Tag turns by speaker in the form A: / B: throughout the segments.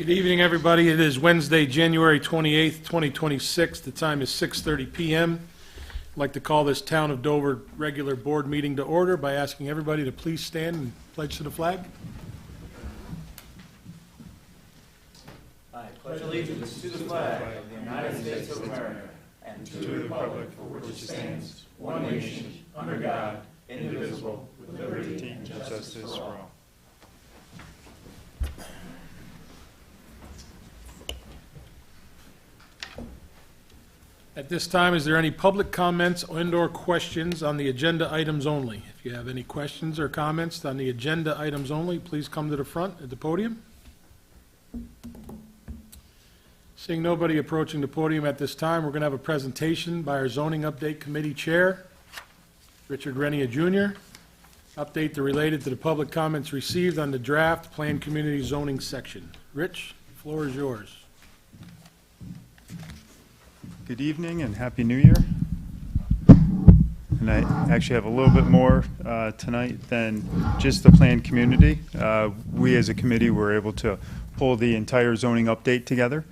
A: Good evening, everybody. It is Wednesday, January 28th, 2026. The time is 6:30 p.m. I'd like to call this Town of Dover regular board meeting to order by asking everybody to please stand and pledge to the flag.
B: I pledge allegiance to the flag of the United States of America and to the republic for which it stands, one nation, under God, indivisible, with liberty and justice for all.
A: At this time, is there any public comments and/or questions on the agenda items only? If you have any questions or comments on the agenda items only, please come to the front at the podium. Seeing nobody approaching the podium at this time, we're going to have a presentation by our Zoning Update Committee Chair, Richard Renia Jr. Update related to the public comments received on the draft Planned Community Zoning section. Rich, the floor is yours.
C: Good evening and Happy New Year. And I actually have a little bit more tonight than just the planned community. We as a committee were able to pull the entire zoning update together.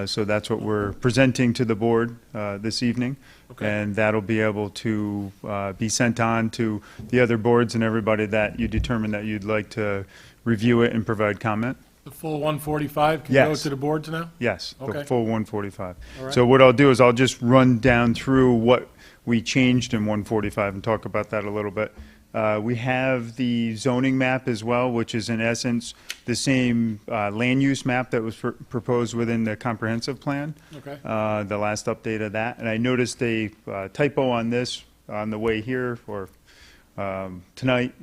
C: So that's what we're presenting to the board this evening.
A: Okay.
C: And that'll be able to be sent on to the other boards and everybody that you determine that you'd like to review it and provide comment.
A: The full 145 can go
C: Yes.
A: to the boards now?
C: Yes,
A: Okay.
C: the full 145.
A: All right.
C: So what I'll do is I'll just run down through what we changed in 145 and talk about that a little bit. We have the zoning map as well, which is in essence the same land use map that was proposed within the comprehensive plan.
A: Okay.
C: The last update of that. And I noticed a typo on this on the way here or tonight.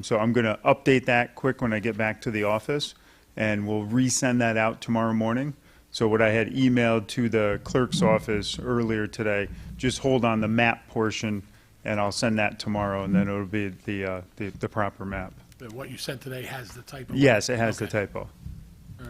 C: So I'm going to update that quick when I get back to the office. And we'll resend that out tomorrow morning. So what I had emailed to the clerk's office earlier today, just hold on the map portion, and I'll send that tomorrow, and then it'll be the proper map.
A: But what you sent today has the typo?
C: Yes, it has
A: Okay.
C: the typo.
A: All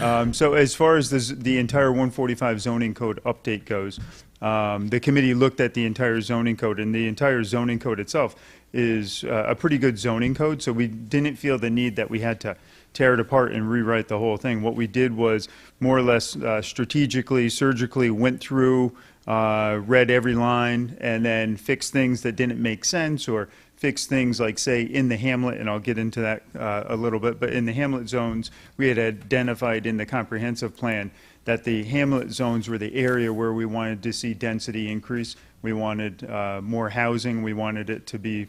A: right.
C: So as far as the entire 145 zoning code update goes, the committee looked at the entire zoning code, and the entire zoning code itself is a pretty good zoning code, so we didn't feel the need that we had to tear it apart and rewrite the whole thing. What we did was more or less strategically, surgically went through, read every line, and then fixed things that didn't make sense or fix things like, say, in the hamlet, and I'll get into that a little bit, but in the hamlet zones, we had identified in the comprehensive plan that the hamlet zones were the area where we wanted to see density increase. We wanted more housing. We wanted it to be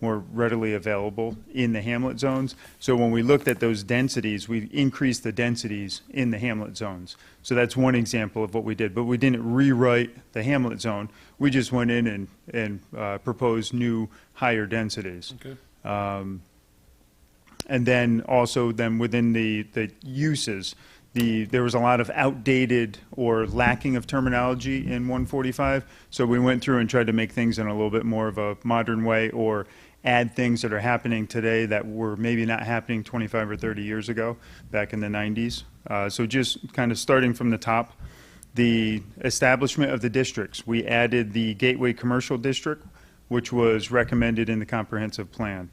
C: more readily available in the hamlet zones. So when we looked at those densities, we increased the densities in the hamlet zones. So that's one example of what we did. But we didn't rewrite the hamlet zone. We just went in and proposed new higher densities.
A: Okay.
C: And then also then within the uses, there was a lot of outdated or lacking of terminology in 145. So we went through and tried to make things in a little bit more of a modern way or add things that are happening today that were maybe not happening 25 or 30 years ago, back in the 90s. So just kind of starting from the top, the establishment of the districts. We added the Gateway Commercial District, which was recommended in the comprehensive plan.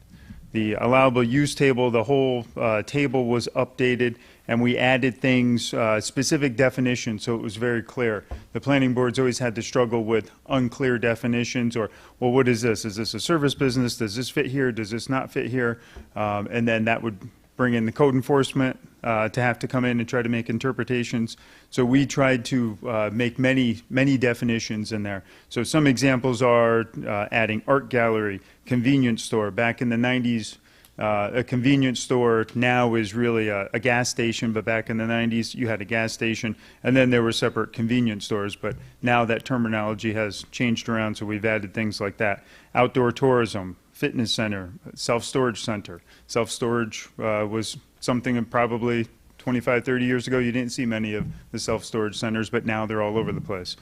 C: The allowable use table, the whole table was updated, and we added things, specific definitions, so it was very clear. The planning board's always had to struggle with unclear definitions or, well, what is this? Is this a service business? Does this fit here? Does this not fit here? And then that would bring in the code enforcement to have to come in and try to make interpretations. So we tried to make many definitions in there. So some examples are adding art gallery, convenience store. Back in the 90s, a convenience store now is really a gas station, but back in the 90s you had a gas station and then there were separate convenience stores, but now that terminology has changed around, so we've added things like that. Outdoor tourism, fitness center, self-storage center. Self-storage was something that probably 25, 30 years ago you didn't see many of the self-storage centers, but now they're all over the place.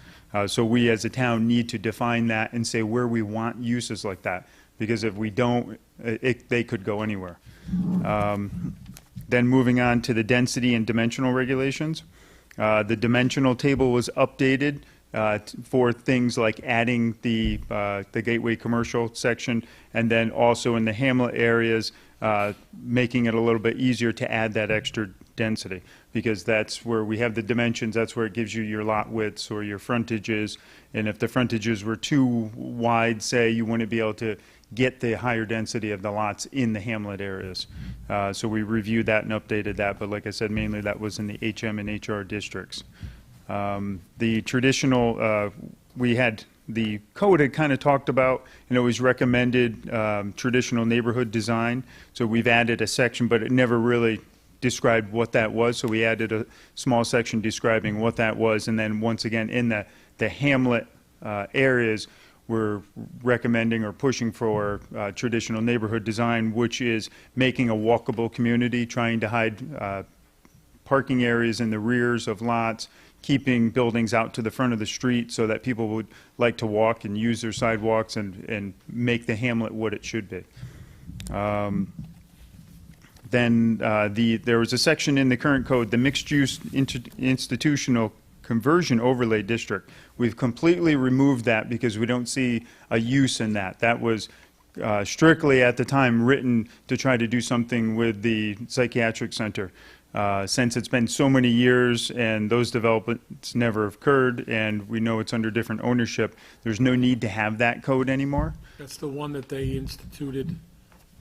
C: So we as a town need to define that and say where we want uses like that, because if we don't, they could go anywhere. Then moving on to the density and dimensional regulations. The dimensional table was updated for things like adding the Gateway Commercial section, and then also in the hamlet areas, making it a little bit easier to add that extra density, because that's where we have the dimensions, that's where it gives you your lot widths or your frontages, and if the frontages were too wide, say, you wouldn't be able to get the higher density of the lots in the hamlet areas. So we reviewed that and updated that, but like I said, mainly that was in the HM and HR districts. The traditional, we had, the code had kind of talked about, and it was recommended traditional neighborhood design. So we've added a section, but it never really described what that was. So we added a small section describing what that was. And then once again, in the hamlet areas, we're recommending or pushing for traditional neighborhood design, which is making a walkable community, trying to hide parking areas in the rears of lots, keeping buildings out to the front of the street so that people would like to walk and use their sidewalks and make the hamlet what it should be. Then there was a section in the current code, the mixed-use institutional conversion overlay district. We've completely removed that because we don't see a use in that. That was strictly at the time written to try to do something with the psychiatric center. Since it's been so many years and those developments never occurred and we know it's under different ownership, there's no need to have that code anymore.
A: That's the one that they instituted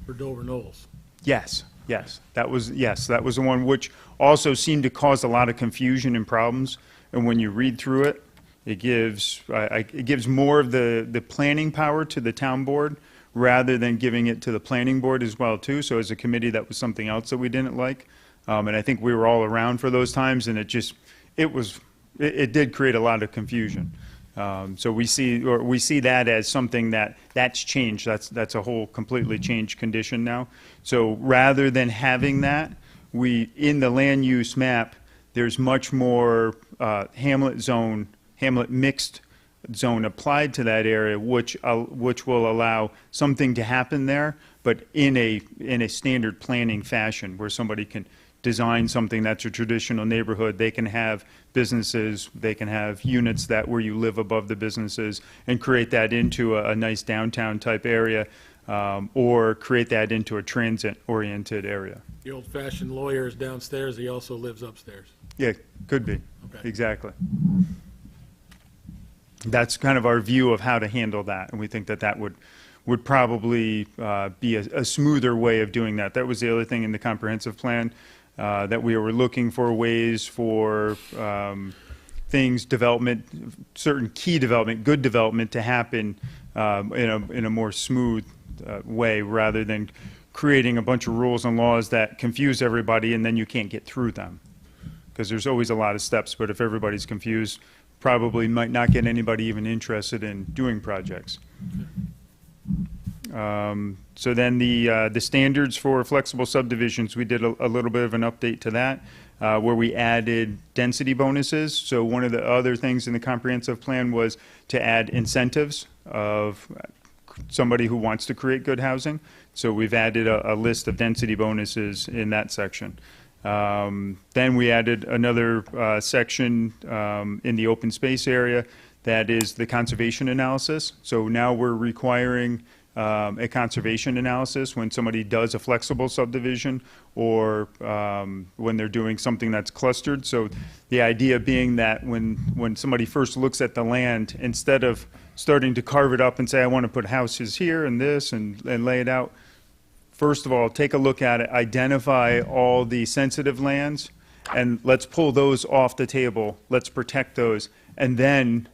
A: for Dover Knolls.
C: Yes, yes, that was the one which also seemed to cause a lot of confusion and problems. And when you read through it, it gives more of the planning power to the town board rather than giving it to the planning board as well too. So as a committee, that was something else that we didn't like. And I think we were all around for those times, and it did create a lot of confusion. So we see that as something that's changed. That's a whole completely changed condition now. So rather than having that, in the land use map, there's much more hamlet mixed zone applied to that area, which will allow something to happen there, but in a standard planning fashion where somebody can design something that's a traditional neighborhood. They can have businesses, they can have units where you live above the businesses and create that into a nice downtown type area, or create that into a transit-oriented area.
A: The old-fashioned lawyer is downstairs, he also lives upstairs.
C: Yeah, could be.
A: Okay.
C: Exactly. That's kind of our view of how to handle that, and we think that would probably be a smoother way of doing that. That was the other thing in the comprehensive plan, that we were looking for ways for things, certain key development, good development to happen in a more smooth way, rather than creating a bunch of rules and laws that confuse everybody and then you can't get through them. Because there's always a lot of steps, but if everybody's confused, probably might not get anybody even interested in doing projects. So then the standards for flexible subdivisions, we did a little bit of an update to that, where we added density bonuses. So one of the other things in the comprehensive plan was to add incentives of somebody who wants to create good housing. So we've added a list of density bonuses in that section. Then we added another section in the open space area that is the conservation analysis. So now we're requiring a conservation analysis when somebody does a flexible subdivision or when they're doing something that's clustered. So the idea being that when somebody first looks at the land, instead of starting to carve it up and say, I want to put houses here and this and lay it out, first of all, take a look at it, identify all the sensitive lands, and let's pull those off the table. Let's protect those. And then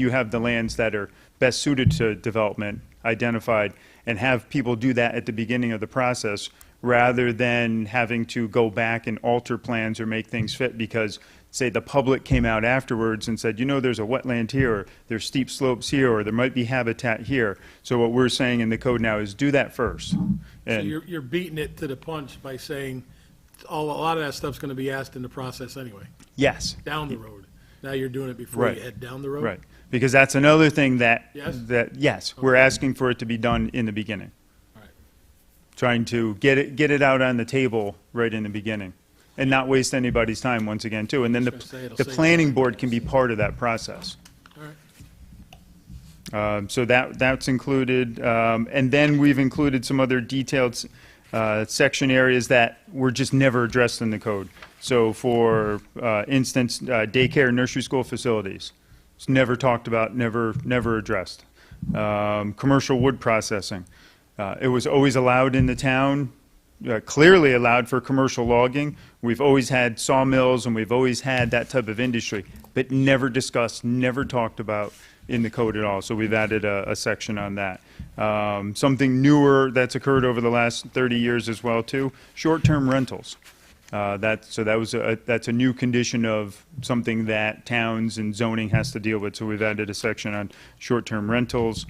C: you have the lands that are best suited to development identified, and have people do that at the beginning of the process rather than having to go back and alter plans or make things fit because, say, the public came out afterwards and said, you know, there's a wetland here, or there's steep slopes here, or there might be habitat here. So what we're saying in the code now is do that first.
A: So
C: And
A: you're beating it to the punch by saying a lot of that stuff's going to be asked in the process anyway,
C: yes,
A: down the road. Now you're doing it before
C: Right.
A: you head down the road?
C: right. Because that's another thing
A: Yes?
C: yes, we're asking for it to be done in the beginning.
A: All right.
C: Trying to get it out on the table right in the beginning and not waste anybody's time once again too. And then
A: I was gonna say, it'll
C: the
A: save
C: planning
A: time.
C: board can be part of that process. So that's included. And then we've included some other detailed section areas that were just never addressed in the code. So for instance, daycare, nursery school facilities. It's never talked about, never addressed. Commercial wood processing. It was always allowed in the town, clearly allowed for commercial logging. We've always had sawmills and we've always had that type of industry, but never discussed, never talked about in the code at all. So we've added a section on that. Something newer that's occurred over the last 30 years as well too, short-term rentals. That's a new condition of something that towns and zoning has to deal with. So we've added a section on short-term rentals.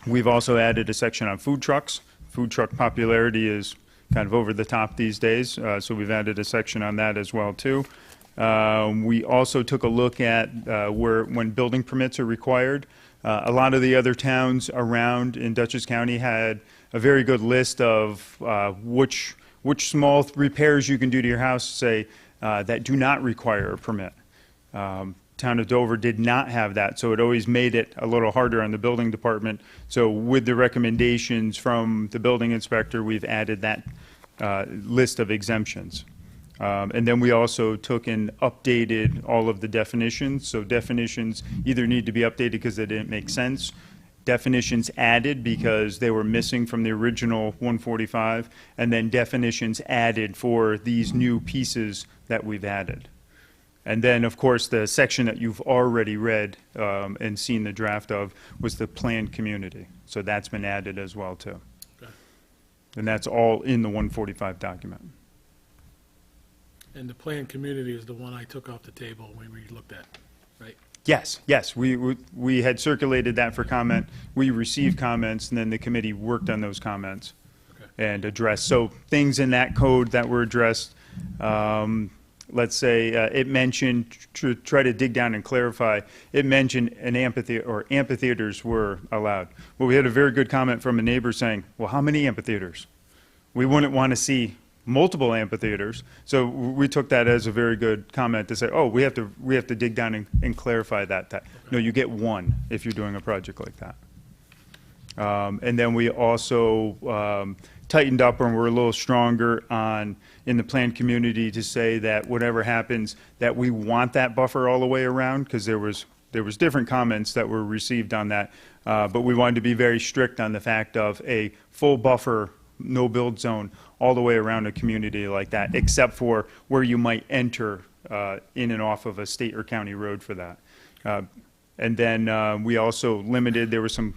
C: We've also added a section on food trucks. Food truck popularity is kind of over the top these days, so we've added a section on that as well too. We also took a look at when building permits are required. A lot of the other towns around in Dutchess County had a very good list of which small repairs you can do to your house, say, that do not require a permit. Town of Dover did not have that, so it always made it a little harder on the building department. So with the recommendations from the building inspector, we've added that list of exemptions. And then we also took and updated all of the definitions. So definitions either need to be updated because they didn't make sense, definitions added because they were missing from the original 145, and then definitions added for these new pieces that we've added. And then, of course, the section that you've already read and seen the draft of was the planned community. So that's been added as well, too.
A: Okay.
C: And that's all in the 145 document.
A: And the planned community is the one I took off the table when we looked at, right?
C: Yes, yes. We had circulated that for comment. We received comments, and then the committee worked on those comments and addressed. So things in that code that were addressed, let's say it mentioned, to try to dig down and clarify, it mentioned an amphitheater, or amphitheaters were allowed. Well, we had a very good comment from a neighbor saying, well, how many amphitheaters? We wouldn't want to see multiple amphitheaters. So we took that as a very good comment to say, oh, we have to dig down and clarify that. No, you get one if you're doing a project like that. And then we also tightened up, and we're a little stronger in the planned community to say that whatever happens, that we want that buffer all the way around, because there was different comments that were received on that, but we wanted to be very strict on the fact of a full buffer, no build zone all the way around a community like that, except for where you might enter in and off of a state or county road for that. And then we also limited, there were some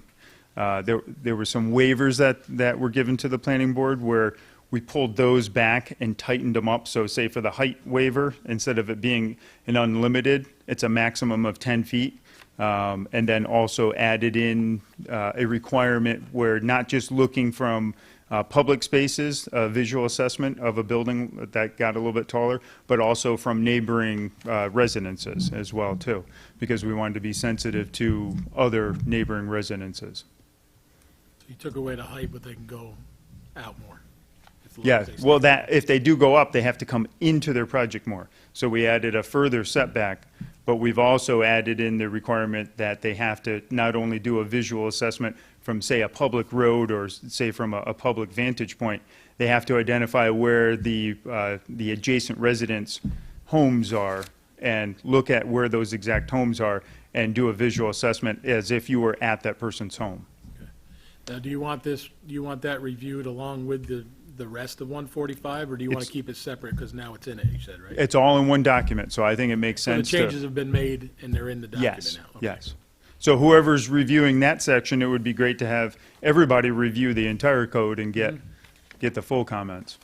C: waivers that were given to the planning board where we pulled those back and tightened them up. So say for the height waiver, instead of it being an unlimited, it's a maximum of 10 feet. And then also added in a requirement where not just looking from public spaces, a visual assessment of a building that got a little bit taller, but also from neighboring residences as well too, because we wanted to be sensitive to other neighboring residences.
A: So you took away the height, but they can go out more.
C: Yeah, well, that if they do go up, they have to come into their project more. So we added a further setback, but we've also added in the requirement that they have to not only do a visual assessment from, say, a public road or, say, from a public vantage point, they have to identify where the adjacent residents' homes are and look at where those exact homes are and do a visual assessment as if you were at that person's home.
A: Okay. Now, do you want that reviewed along with the rest of 145, or do you want to keep it separate because now it's in it, you said, right?
C: It's all in one document, so I think it makes
A: So the
C: sense to...
A: changes have been made and they're in the document
C: Yes,
A: now? Okay.
C: yes. So whoever's reviewing that section, it would be great to have everybody review the entire code and get the full comments.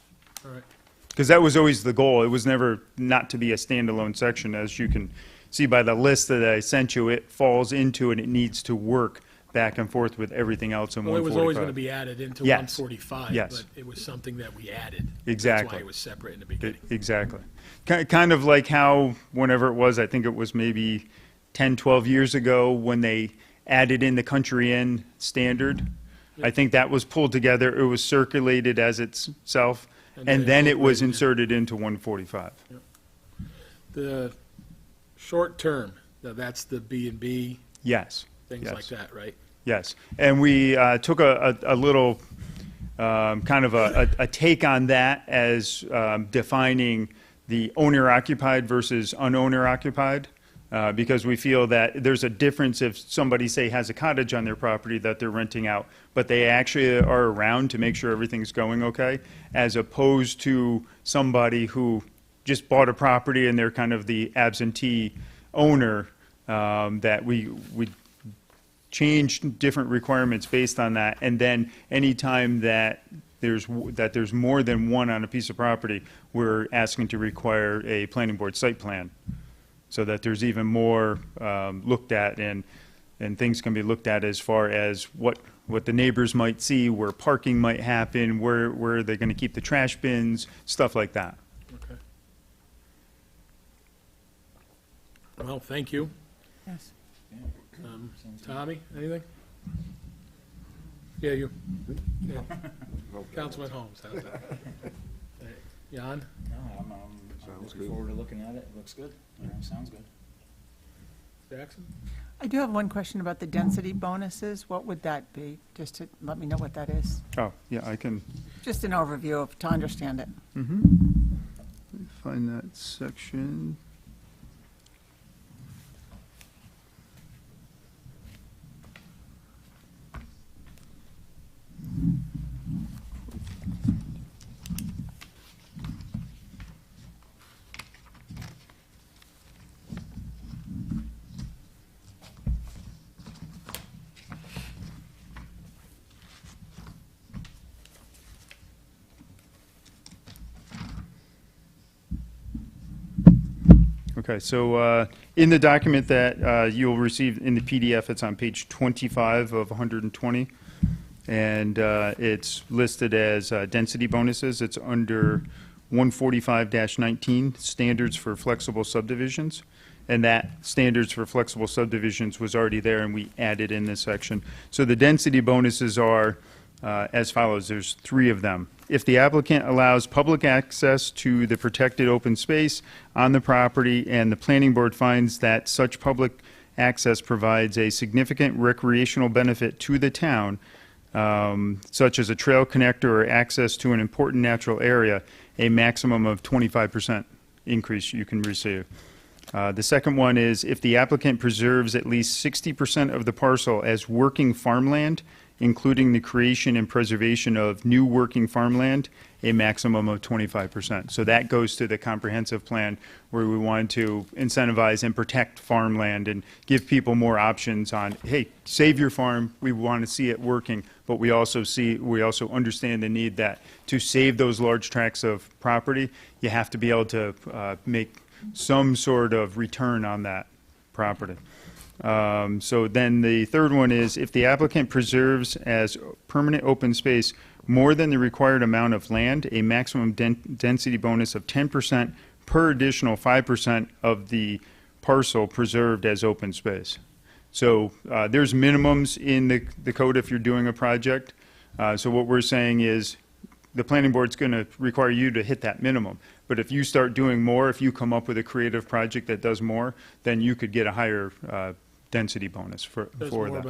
A: All right.
C: Because that was always the goal. It was never not to be a standalone section. As you can see by the list that I sent you, it falls into and it needs to work back and forth with everything else in 145.
A: Well, it was always going to be added into
C: Yes.
A: 145,
C: Yes.
A: but it was something that we added.
C: Exactly.
A: That's why it was separate in the beginning.
C: Exactly. Kind of like how, whenever it was, I think it was maybe 10, 12 years ago when they added in the country inn standard. I think that was pulled together. It was circulated as itself, and then it was inserted into 145.
A: The short term, that's the B and B.
C: Yes.
A: things
C: Yes.
A: like that, right?
C: Yes, and we took a little kind of a take on that as defining the owner-occupied versus unowner-occupied, because we feel that there's a difference if somebody, say, has a cottage on their property that they're renting out, but they actually are around to make sure everything's going okay, as opposed to somebody who just bought a property and they're kind of the absentee owner, that we changed different requirements based on that, and then anytime that there's more than one on a piece of property, we're asking to require a planning board site plan, so that there's even more looked at, and things can be looked at as far as what the neighbors might see, where parking might happen, where they're going to keep the trash bins, stuff like that.
A: Okay. Well, thank you.
D: Yes.
A: Tommy, anything? Yeah, you. Yeah. Councilman Holmes, how's that? Jan?
B: No, I'm looking forward to looking at it. It looks good. Sounds good.
A: Jackson?
D: I do have one question about the density bonuses. What would that be? Just to let me know what that is.
C: Oh, yeah, I can
D: Just an overview of, to understand it.
C: find that section. Okay, so in the document that you'll receive in the PDF, it's on page 25 of 120, and it's listed as density bonuses. It's under 145-19, standards for flexible subdivisions, and that standards for flexible subdivisions was already there, and we added in this section. So the density bonuses are as follows. There's 3 of them. If the applicant allows public access to the protected open space on the property and the planning board finds that such public access provides a significant recreational benefit to the town, such as a trail connector or access to an important natural area, a maximum of 25% increase you can receive. The second one is if the applicant preserves at least 60% of the parcel as working farmland, including the creation and preservation of new working farmland, a maximum of 25%. So that goes to the comprehensive plan where we want to incentivize and protect farmland and give people more options on, hey, save your farm, we want to see it working, but we also understand the need that to save those large tracts of property, you have to be able to make some sort of return on that property. So then the third one is if the applicant preserves as permanent open space more than the required amount of land, a maximum density bonus of 10% per additional 5% of the parcel preserved as open space. So there's minimums in the code if you're doing a project. So what we're saying is the planning board's going to require you to hit that minimum. But if you start doing more, if you come up with a creative project that does more, then you could get a higher density bonus for
A: Does more
C: that.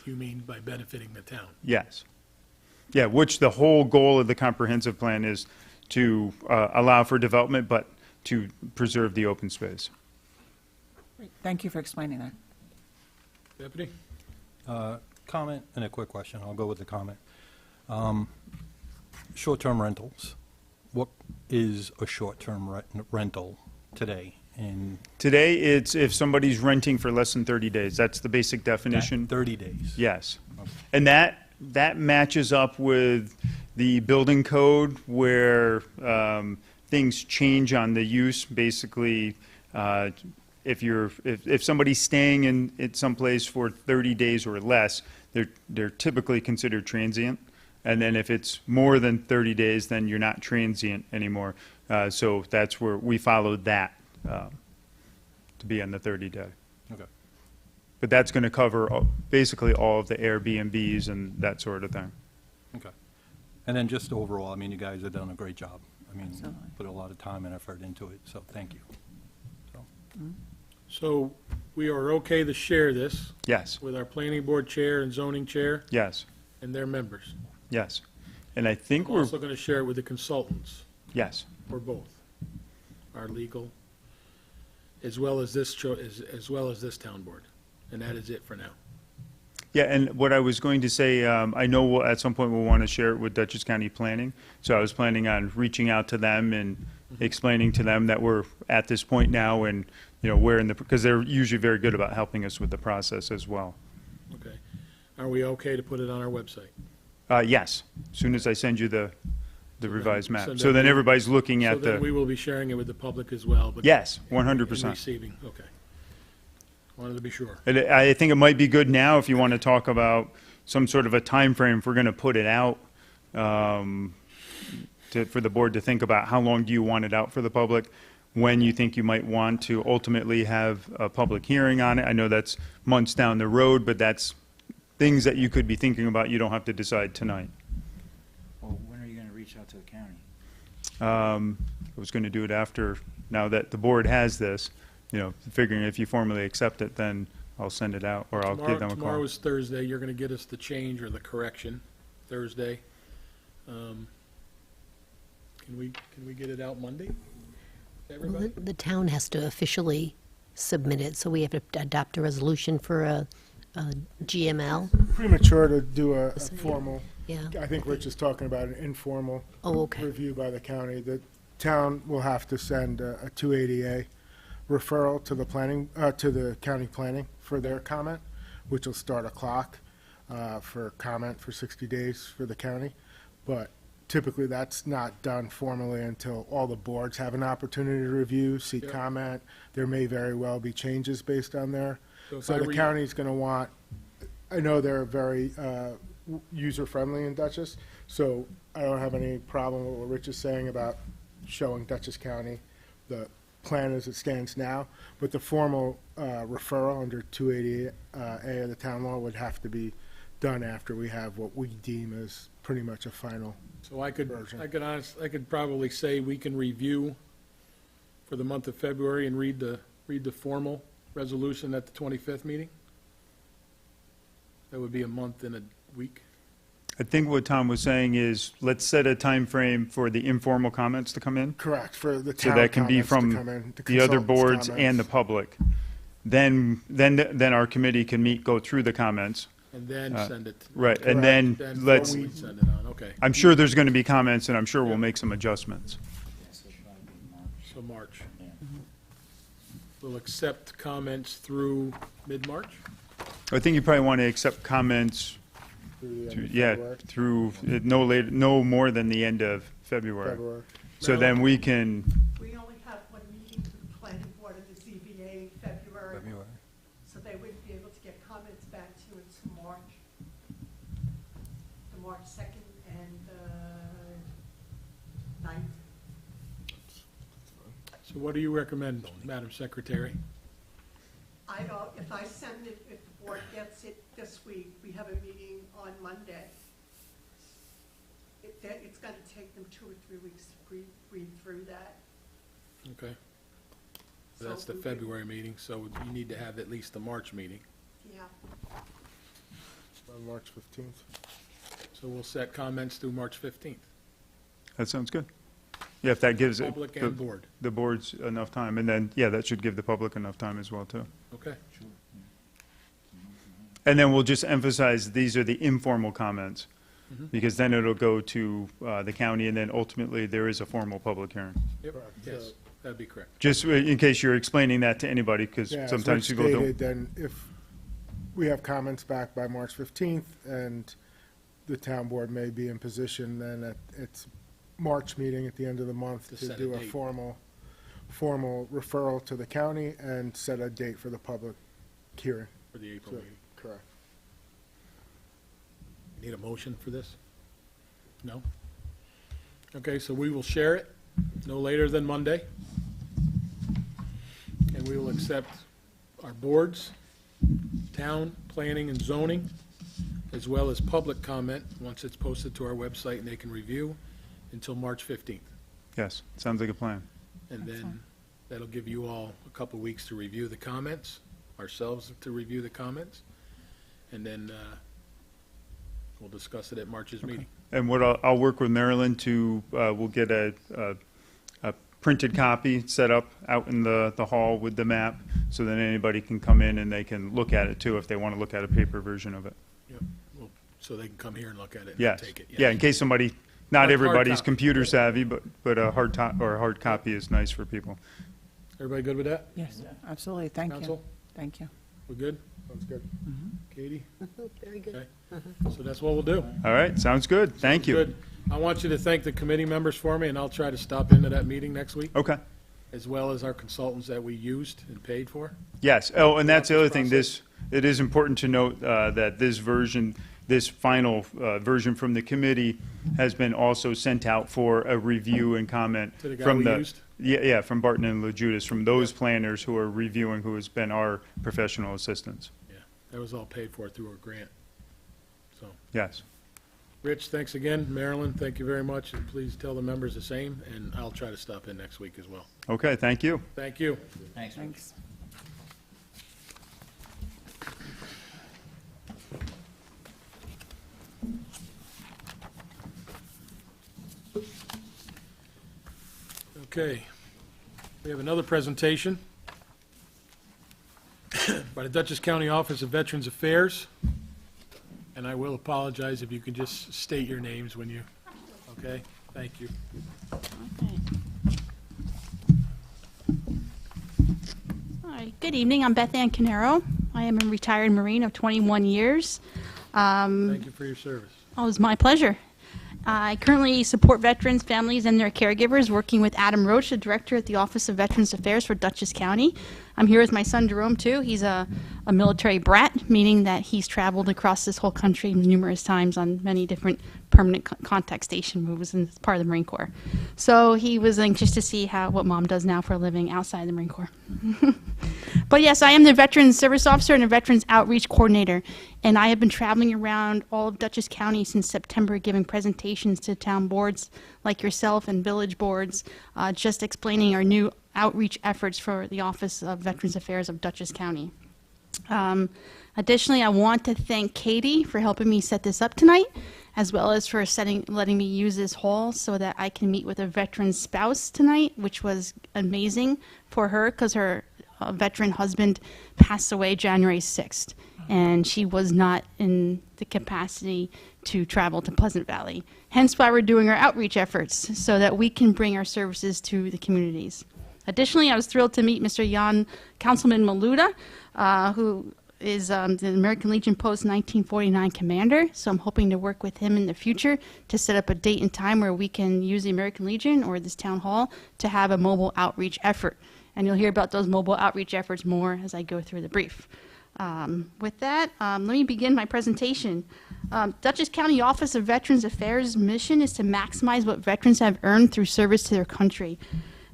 A: you mean by benefiting the town?
C: Yes. Yeah, which the whole goal of the comprehensive plan is to allow for development, but to preserve the open space.
D: Great. Thank you for explaining that.
A: Deputy?
E: Comment and a quick question. I'll go with the comment. Short-term rentals. What is a short-term rental today? And
C: Today, it's if somebody's renting for less than 30 days. That's the basic definition.
E: 30 days.
C: Yes. And that matches up with the building code where things change on the use. Basically, if somebody's staying in someplace for 30 days or less, they're typically considered transient. And then if it's more than 30 days, then you're not transient anymore. So that's where we followed that to be on the 30-day.
E: Okay.
C: But that's going to cover basically all of the Airbnbs and that sort of thing.
E: Okay. And then just overall, I mean, you guys have done a great job. I mean,
D: Absolutely.
E: put a lot of time and effort into it, so thank you. So,
A: So we are okay to share this
C: Yes,
A: with our planning board chair and zoning chair
C: yes,
A: and their members.
C: yes. And I think
A: I'm
C: we're,
A: also going to share it with the consultants,
C: yes,
A: or both, our legal, as well as this, as well as this town board. And that is it for now.
C: yeah, and what I was going to say, I know at some point we'll want to share it with Dutchess County Planning, so I was planning on reaching out to them and explaining to them that we're at this point now and, you know, we're in the, because they're usually very good about helping us with the process as well.
A: Okay. Are we okay to put it on our website?
C: Yes, as soon as I send you the revised map.
A: so
C: So
A: then
C: then
A: we-
C: everybody's looking
A: So
C: at
A: then we
C: the,
A: will be sharing it with the public as well, but.
C: yes,
A: and
C: 100%.
A: Receiving, okay. Wanted to be sure.
C: And I think it might be good now if you want to talk about some sort of a time frame if we're going to put it out, for the board to think about how long do you want it out for the public, when you think you might want to ultimately have a public hearing on it. I know that's months down the road, but that's things that you could be thinking about. You don't have to decide tonight.
B: Well, when are you gonna reach out to the county?
C: I was going to do it after, now that the board has this, you know, figuring if you formally accept it, then I'll send it out, or I'll give them a
A: Tomorrow
C: call.
A: is Thursday, you're gonna get us the change or the correction, Thursday. Can we get it out Monday? Everybody?
F: The town has to officially submit it, so we have to adopt a resolution for a GML.
G: Premature to do a formal,
F: Yeah.
G: I think Rich is talking about an informal
F: Oh, okay.
G: review by the county. The town will have to send a 280A referral to the planning, to the county planning for their comment, which will start a clock for comment for 60 days for the county. But typically, that's not done formally until all the boards have an opportunity to review, see
A: Yep.
G: comment. There may very well be changes based on there.
A: if
G: So
A: I
G: the
A: read-
G: county's going to want, I know they're very user-friendly in Dutchess, so I don't have any problem with what Rich is saying about showing Dutchess County the plan as it stands now, but the formal referral under 280A of the town law would have to be done after we have what we deem as pretty much a final.
A: So I could,
G: Version.
A: I could probably say we can review for the month of February and read the formal resolution at the 25th meeting? That would be a month and a week.
C: I think what Tom was saying is, let's set a time frame for the informal comments to come in.
G: Correct, for the
C: So
G: town
C: that can be
G: comments to come
C: from
G: in,
C: the other
G: consultants'
C: boards and the
G: comments.
C: public. Then our committee can meet, go through the comments.
A: And then send it.
C: Right, and
G: Correct.
C: then let's,
A: we send it on, okay.
C: I'm sure there's going to be comments, and I'm sure we'll make some adjustments.
B: Yes, it'll probably be March.
A: So March.
B: Yeah.
A: We'll accept comments through mid-March?
C: I think you probably want to accept comments,
G: Through the end
C: to-
G: of
C: yeah,
G: February.
C: through, no more than the end of February.
G: February.
C: So then we can,
H: We only have one meeting for the planning board and the ZBA in February,
E: February.
H: so they wouldn't be able to get comments back to you until March. The March 2nd and 9th.
A: So what do you recommend, Madam Secretary?
H: I don't, if I send it, if the board gets it this week, we have a meeting on Monday. It's gonna take them 2 or 3 weeks to read through that.
A: Okay.
H: So
A: That's the
H: we would-
A: February meeting, so you need to have at least the March meeting.
H: Yeah.
G: On March 15th.
A: So we'll set comments through March 15th,
C: that sounds good. Yeah, if that gives it,
A: public and board,
C: the boards enough time, and then, yeah, that should give the public enough time as well, too.
A: okay?
C: And then we'll just emphasize, these are the informal comments,
A: Mhm.
C: because then it'll go to the county, and then ultimately, there is a formal public hearing.
A: Yep,
G: Correct.
A: yes, that'd be correct.
C: Just in case you're explaining that to anybody, because
G: Yeah, as
C: sometimes
G: Rich
C: people don't.
G: stated, then if we have comments back by March 15th and the town board may be in position then at its March meeting at the end of the month
A: To
G: to
A: set a
G: do a
A: date.
G: formal referral to the county and set a date for the public hearing.
A: For the April
G: So-
A: meeting.
G: Correct.
A: Need a motion for this? No? Okay, so we will share it no later than Monday. And we will accept our boards, town, planning, and zoning, as well as public comment, once it's posted to our website and they can review, until March 15th.
C: Yes, sounds like a plan.
A: And then that'll give you all a couple weeks to review the comments ourselves to review the comments, and then we'll discuss it at March's meeting.
C: And what I'll work with Marilyn to, we'll get a printed copy set up out in the hall with the map, so that anybody can come in and they can look at it too, if they want to look at a paper version of it.
A: Yep. Well, so they can come here and look at it and
C: Yes.
A: take it.
C: Yeah, in case somebody, not
A: Hard
C: everybody's
A: copy.
C: computer savvy, but a hard copy is nice for people.
A: Everybody good with that?
D: Yes, absolutely, thank you.
A: Council?
D: Thank you.
A: We good?
G: Sounds good.
A: Katie?
F: Very good.
A: Okay. So that's what we'll do.
C: All right, sounds good. Thank you.
A: Good. I want you to thank the committee members for me, and I'll try to stop into that meeting next week,
C: Okay.
A: as well as our consultants that we used and paid for.
C: Yes. Oh, and that's the other
A: This
C: thing, it is important to note that this final version from the committee has been also sent out for a review and comment
A: To the guy
C: from
A: we
C: the.
A: used?
C: Yeah, from Barton and LaJudas, from those planners who are reviewing, who has been our professional assistants.
A: Yeah, that was all paid for through a grant. So,
C: Yes.
A: Rich, thanks again. Marilyn, thank you very much, and please tell the members the same, and I'll try to stop in next week as well.
C: Okay, thank you.
A: Thank you.
D: Thanks.
A: Okay. We have another presentation by the Dutchess County Office of Veterans Affairs. And I will apologize if you can just state your names when you, okay? Thank you.
I: All right, good evening. I'm Beth Ann Canero. I am a retired Marine of 21 years.
A: Thank you for your service.
I: Oh, it was my pleasure. I currently support veterans, families, and their caregivers, working with Adam Roach, the director at the Office of Veterans Affairs for Dutchess County. I'm here with my son Jerome, too. He's a military brat, meaning that he's traveled across this whole country numerous times on many different permanent contact station moves and is part of the Marine Corps. So he was anxious to see what Mom does now for a living outside the Marine Corps. But yes, I am the Veterans Service Officer and a Veterans Outreach Coordinator, and I have been traveling around all of Dutchess County since September, giving presentations to town boards like yourself and village boards, just explaining our new outreach efforts for the Office of Veterans Affairs of Dutchess County. Additionally, I want to thank Katie for helping me set this up tonight, as well as for letting me use this hall so that I can meet with a veteran spouse tonight, which was amazing for her because her veteran husband passed away January 6th, and she was not in the capacity to travel to Pleasant Valley. Hence why we're doing our outreach efforts, so that we can bring our services to the communities. Additionally, I was thrilled to meet Mr. Jan Councilman Maluda, who is the American Legion Post 1949 commander, so I'm hoping to work with him in the future to set up a date and time where we can use the American Legion or this town hall to have a mobile outreach effort. And you'll hear about those mobile outreach efforts more as I go through the brief. With that, let me begin my presentation. Dutchess County Office of Veterans Affairs' mission is to maximize what veterans have earned through service to their country.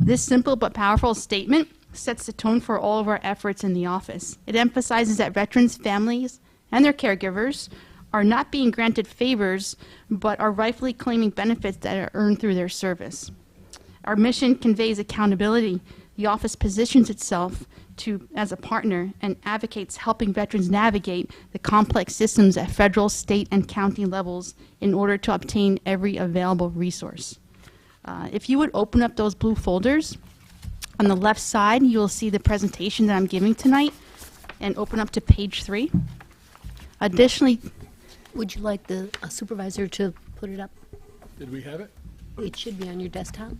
I: This simple but powerful statement sets the tone for all of our efforts in the office. It emphasizes that veterans, families, and their caregivers are not being granted favors, but are rightfully claiming benefits that are earned through their service. Our mission conveys accountability. The office positions itself as a partner and advocates helping veterans navigate the complex systems at federal, state, and county levels in order to obtain every available resource. If you would open up those blue folders, on the left side, you will see the presentation that I'm giving tonight, and open up to page 3. Additionally,
F: Would you like the supervisor to put it up?
A: Did we have it?
F: It should be on your desktop.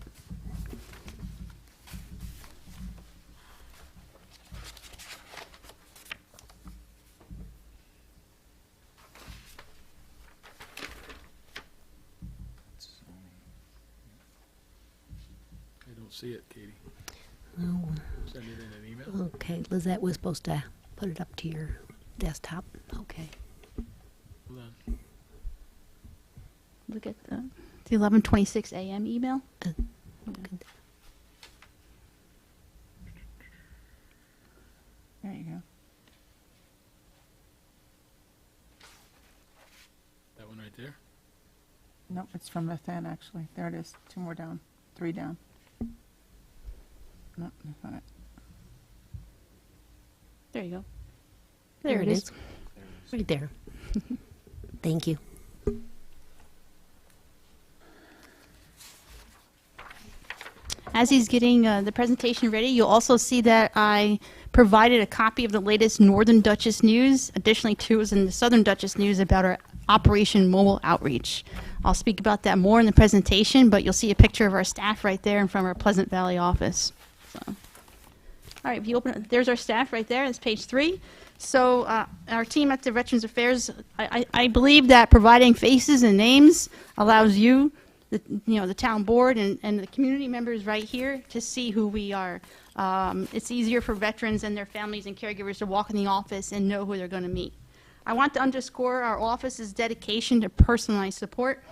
A: I don't see it, Katie.
F: Oh,
A: Send it in an email.
F: okay, Lizette was supposed to put it up to your desktop. Okay.
A: Hold on.
I: look at the 11:26 a.m. email.
F: Good.
D: There you go.
A: That one right there?
D: Nope, it's from Beth Ann, actually. There it is. 2 more down. 3 down. Nope, that's not it.
I: There you go.
F: There it is. Right there. Thank you.
I: As he's getting the presentation ready, you'll also see that I provided a copy of the latest Northern Dutchess news. Additionally, too, is in the Southern Dutchess news about our Operation Mobile Outreach. I'll speak about that more in the presentation, but you'll see a picture of our staff right there in front of our Pleasant Valley office. So, all right, if you open it, there's our staff right there. That's page 3. So our team at the Veterans Affairs, I believe that providing faces and names allows you, the town board and the community members right here to see who we are. It's easier for veterans and their families and caregivers to walk in the office and know who they're going to meet. I want to underscore our office's dedication to personalized support.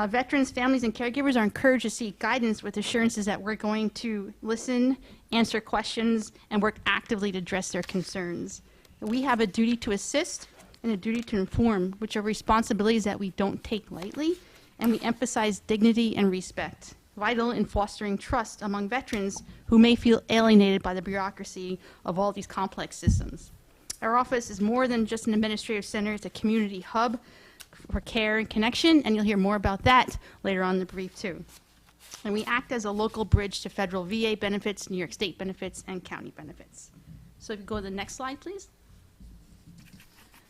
I: Veterans, families, and caregivers are encouraged to seek guidance with assurances that we're going to listen, answer questions, and work actively to address their concerns. We have a duty to assist and a duty to inform, which are responsibilities that we don't take lightly, and we emphasize dignity and respect, vital in fostering trust among veterans who may feel alienated by the bureaucracy of all these complex systems. Our office is more than just an administrative center. It's a community hub for care and connection, and you'll hear more about that later on in the brief, too. And we act as a local bridge to federal VA benefits, New York State benefits, and county benefits. So if you go to the next slide, please.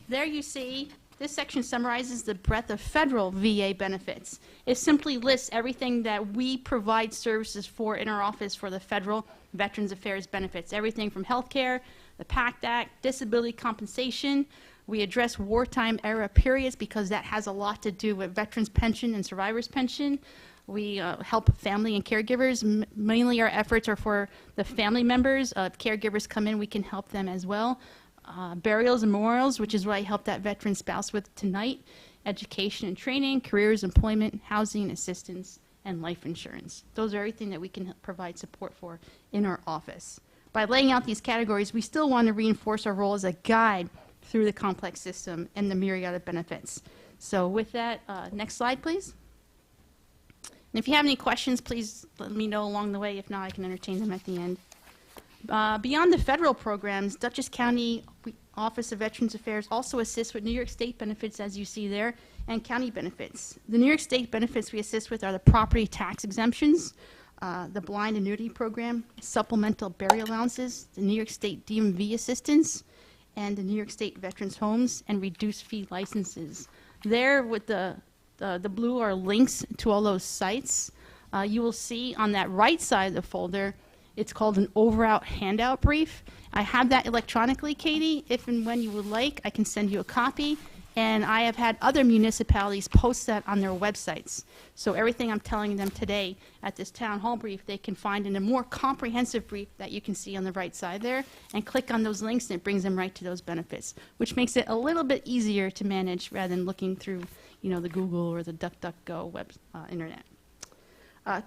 I: There you see, this section summarizes the breadth of federal VA benefits. It simply lists everything that we provide services for in our office for the federal Veterans Affairs benefits, everything from health care, the PACT Act, disability compensation. We address wartime era periods because that has a lot to do with veterans pension and survivors pension. We help family and caregivers. Mainly our efforts are for the family members. If caregivers come in, we can help them as well. Burials and memorials, which is what I helped that veteran spouse with tonight. Education and training, careers, employment, housing assistance, and life insurance. Those are everything that we can provide support for in our office. By laying out these categories, we still want to reinforce our role as a guide through the complex system and the myriad of benefits. So with that, next slide, please. And if you have any questions, please let me know along the way. If not, I can entertain them at the end. Beyond the federal programs, Dutchess County Office of Veterans Affairs also assists with New York State benefits, as you see there, and county benefits. The New York State benefits we assist with are the property tax exemptions, the blind annuity program, supplemental burial allowances, the New York State DMV assistance, and the New York State Veterans Homes and reduced fee licenses. There with the blue are links to all those sites. You will see on that right side of the folder, it's called an over-out handout brief. I have that electronically, Katie. If and when you would like, I can send you a copy. And I have had other municipalities post that on their websites. So everything I'm telling them today at this town hall brief, they can find in a more comprehensive brief that you can see on the right side there, and click on those links and it brings them right to those benefits, which makes it a little bit easier to manage rather than looking through, the Google or the DuckDuckGo web internet.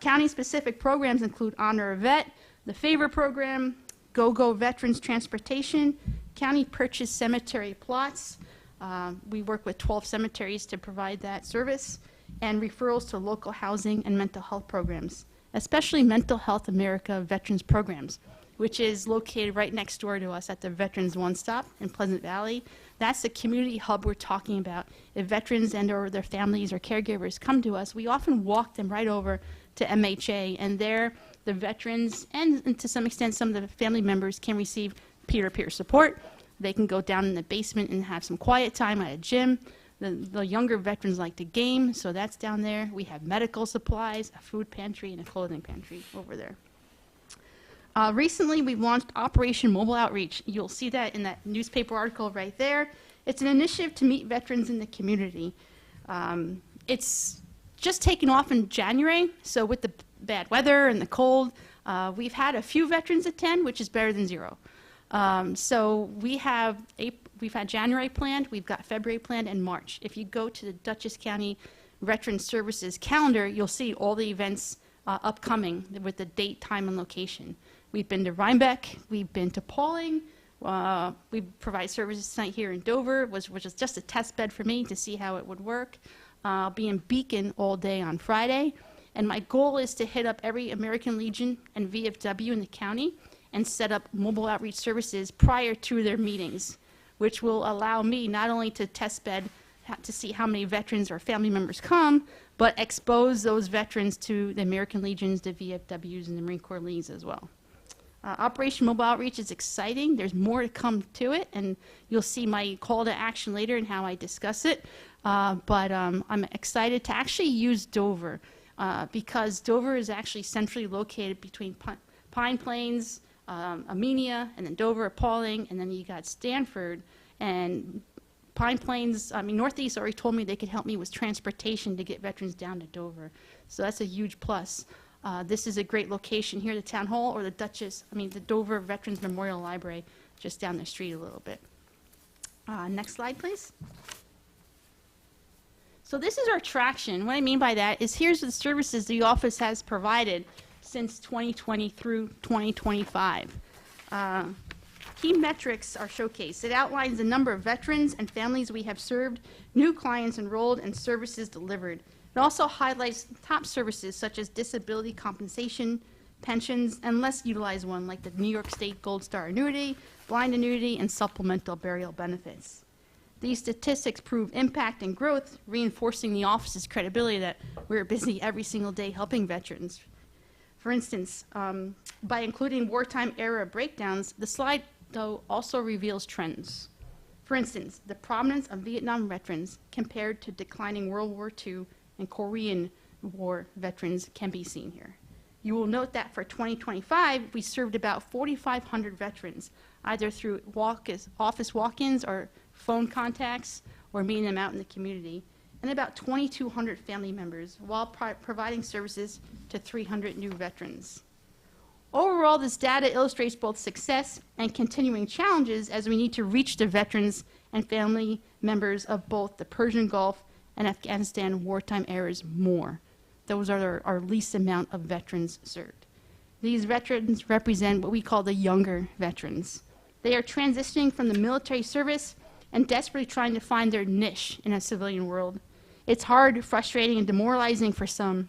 I: County-specific programs include Honor a Vet, the Favor Program, Go-Go Veterans Transportation, County Purchase Cemetery Plots. We work with 12 cemeteries to provide that service, and referrals to local housing and mental health programs, especially Mental Health America Veterans Programs, which is located right next door to us at the Veterans One Stop in Pleasant Valley. That's the community hub we're talking about. If veterans and or their families or caregivers come to us, we often walk them right over to MHA, and there the veterans and to some extent some of the family members can receive peer-to-peer support. They can go down in the basement and have some quiet time at a gym. The younger veterans like to game, so that's down there. We have medical supplies, a food pantry, and a clothing pantry over there. Recently, we've launched Operation Mobile Outreach. You'll see that in that newspaper article right there. It's an initiative to meet veterans in the community. It's just taken off in January, so with the bad weather and the cold, we've had a few veterans attend, which is better than zero. So we've had January planned, we've got February planned, and March. If you go to the Dutchess County Veterans Services calendar, you'll see all the events upcoming with the date, time, and location. We've been to Rhinebeck, we've been to Pauling, we provide services tonight here in Dover, which is just a test bed for me to see how it would work. I'll be in Beacon all day on Friday, and my goal is to hit up every American Legion and VFW in the county and set up mobile outreach services prior to their meetings. which will allow me not only to test bed to see how many veterans or family members come, but expose those veterans to the American Legions, the VFWs, and the Marine Corps Leagues as well. Operation Mobile Outreach is exciting. There's more to come to it, and you'll see my call to action later and how I discuss it. But I'm excited to actually use Dover because Dover is actually centrally located between Pine Plains, Amenia, and then Dover, Paulding, and then you got Stanford. And Pine Plains, Northeast already told me they could help me with transportation to get veterans down to Dover. So that's a huge plus. This is a great location here, the Town Hall or the the Dover Veterans Memorial Library, just down the street a little bit. Next slide, please. So this is our traction. What I mean by that is here's the services the office has provided since 2020 through 2025. Key metrics are showcased. It outlines the number of veterans and families we have served, new clients enrolled, and services delivered. It also highlights top services such as disability compensation, pensions, and less utilized one like the New York State Gold Star Annuity, blind annuity, and supplemental burial benefits. These statistics prove impact and growth, reinforcing the office's credibility that we're busy every single day helping veterans. For instance, by including wartime era breakdowns, the slide, though, also reveals trends. For instance, the prominence of Vietnam veterans compared to declining World War II and Korean War veterans can be seen here. You will note that for 2025, we served about 4,500 veterans, either through office walk-ins or phone contacts or meeting them out in the community, and about 2,200 family members, while providing services to 300 new veterans. Overall, this data illustrates both success and continuing challenges as we need to reach the veterans and family members of both the Persian Gulf and Afghanistan wartime eras more. Those are our least amount of veterans served. These veterans represent what we call the younger veterans. They are transitioning from the military service and desperately trying to find their niche in a civilian world. It's hard, frustrating, and demoralizing for some,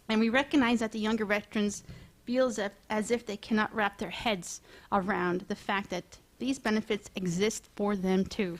I: and we recognize that the younger veterans feel as if they cannot wrap their heads around the fact that these benefits exist for them too.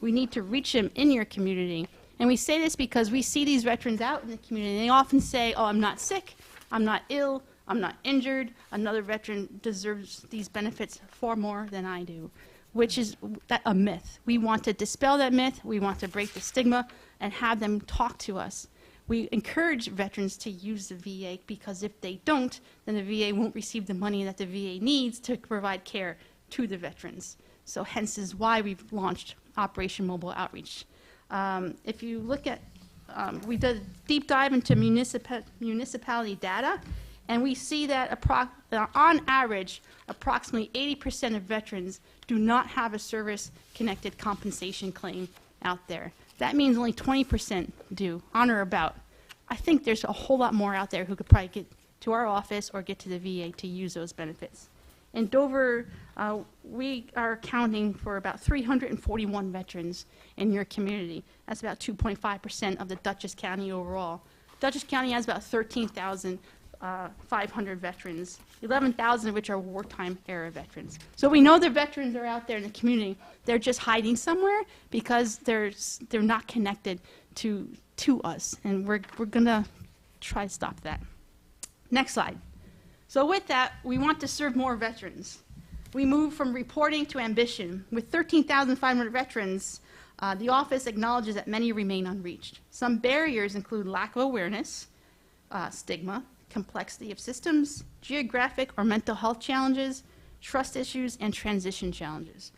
I: We need to reach them in your community. And we say this because we see these veterans out in the community, and they often say, oh, I'm not sick, I'm not ill, I'm not injured, another veteran deserves these benefits far more than I do, which is a myth. We want to dispel that myth, we want to break the stigma, and have them talk to us. We encourage veterans to use the VA because if they don't, then the VA won't receive the money that the VA needs to provide care to the veterans. So hence is why we've launched Operation Mobile Outreach. If you look at, we did a deep dive into municipality data, and we see that on average, approximately 80% of veterans do not have a service-connected compensation claim out there. That means only 20% do, on or about. I think there's a whole lot more out there who could probably get to our office or get to the VA to use those benefits. In Dover, we are accounting for about 341 veterans in your community. That's about 2.5% of the Dutchess County overall. Dutchess County has about 13,500 veterans, 11,000 of which are wartime era veterans. So we know the veterans are out there in the community. They're just hiding somewhere because they're not connected to us, and we're going to try to stop that. Next slide. So with that, we want to serve more veterans. We move from reporting to ambition. With 13,500 veterans, the office acknowledges that many remain unreached. Some barriers include lack of awareness, stigma, complexity of systems, geographic or mental health challenges, trust issues, and transition challenges.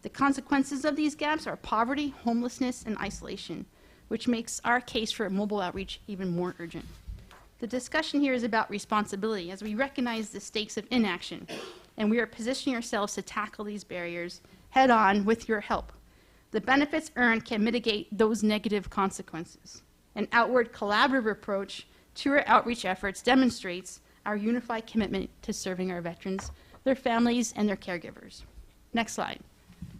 I: The consequences of these gaps are poverty, homelessness, and isolation, which makes our case for mobile outreach even more urgent. The discussion here is about responsibility, as we recognize the stakes of inaction, and we are positioning ourselves to tackle these barriers head-on with your help. The benefits earned can mitigate those negative consequences. An outward collaborative approach to our outreach efforts demonstrates our unified commitment to serving our veterans, their families, and their caregivers. Next slide.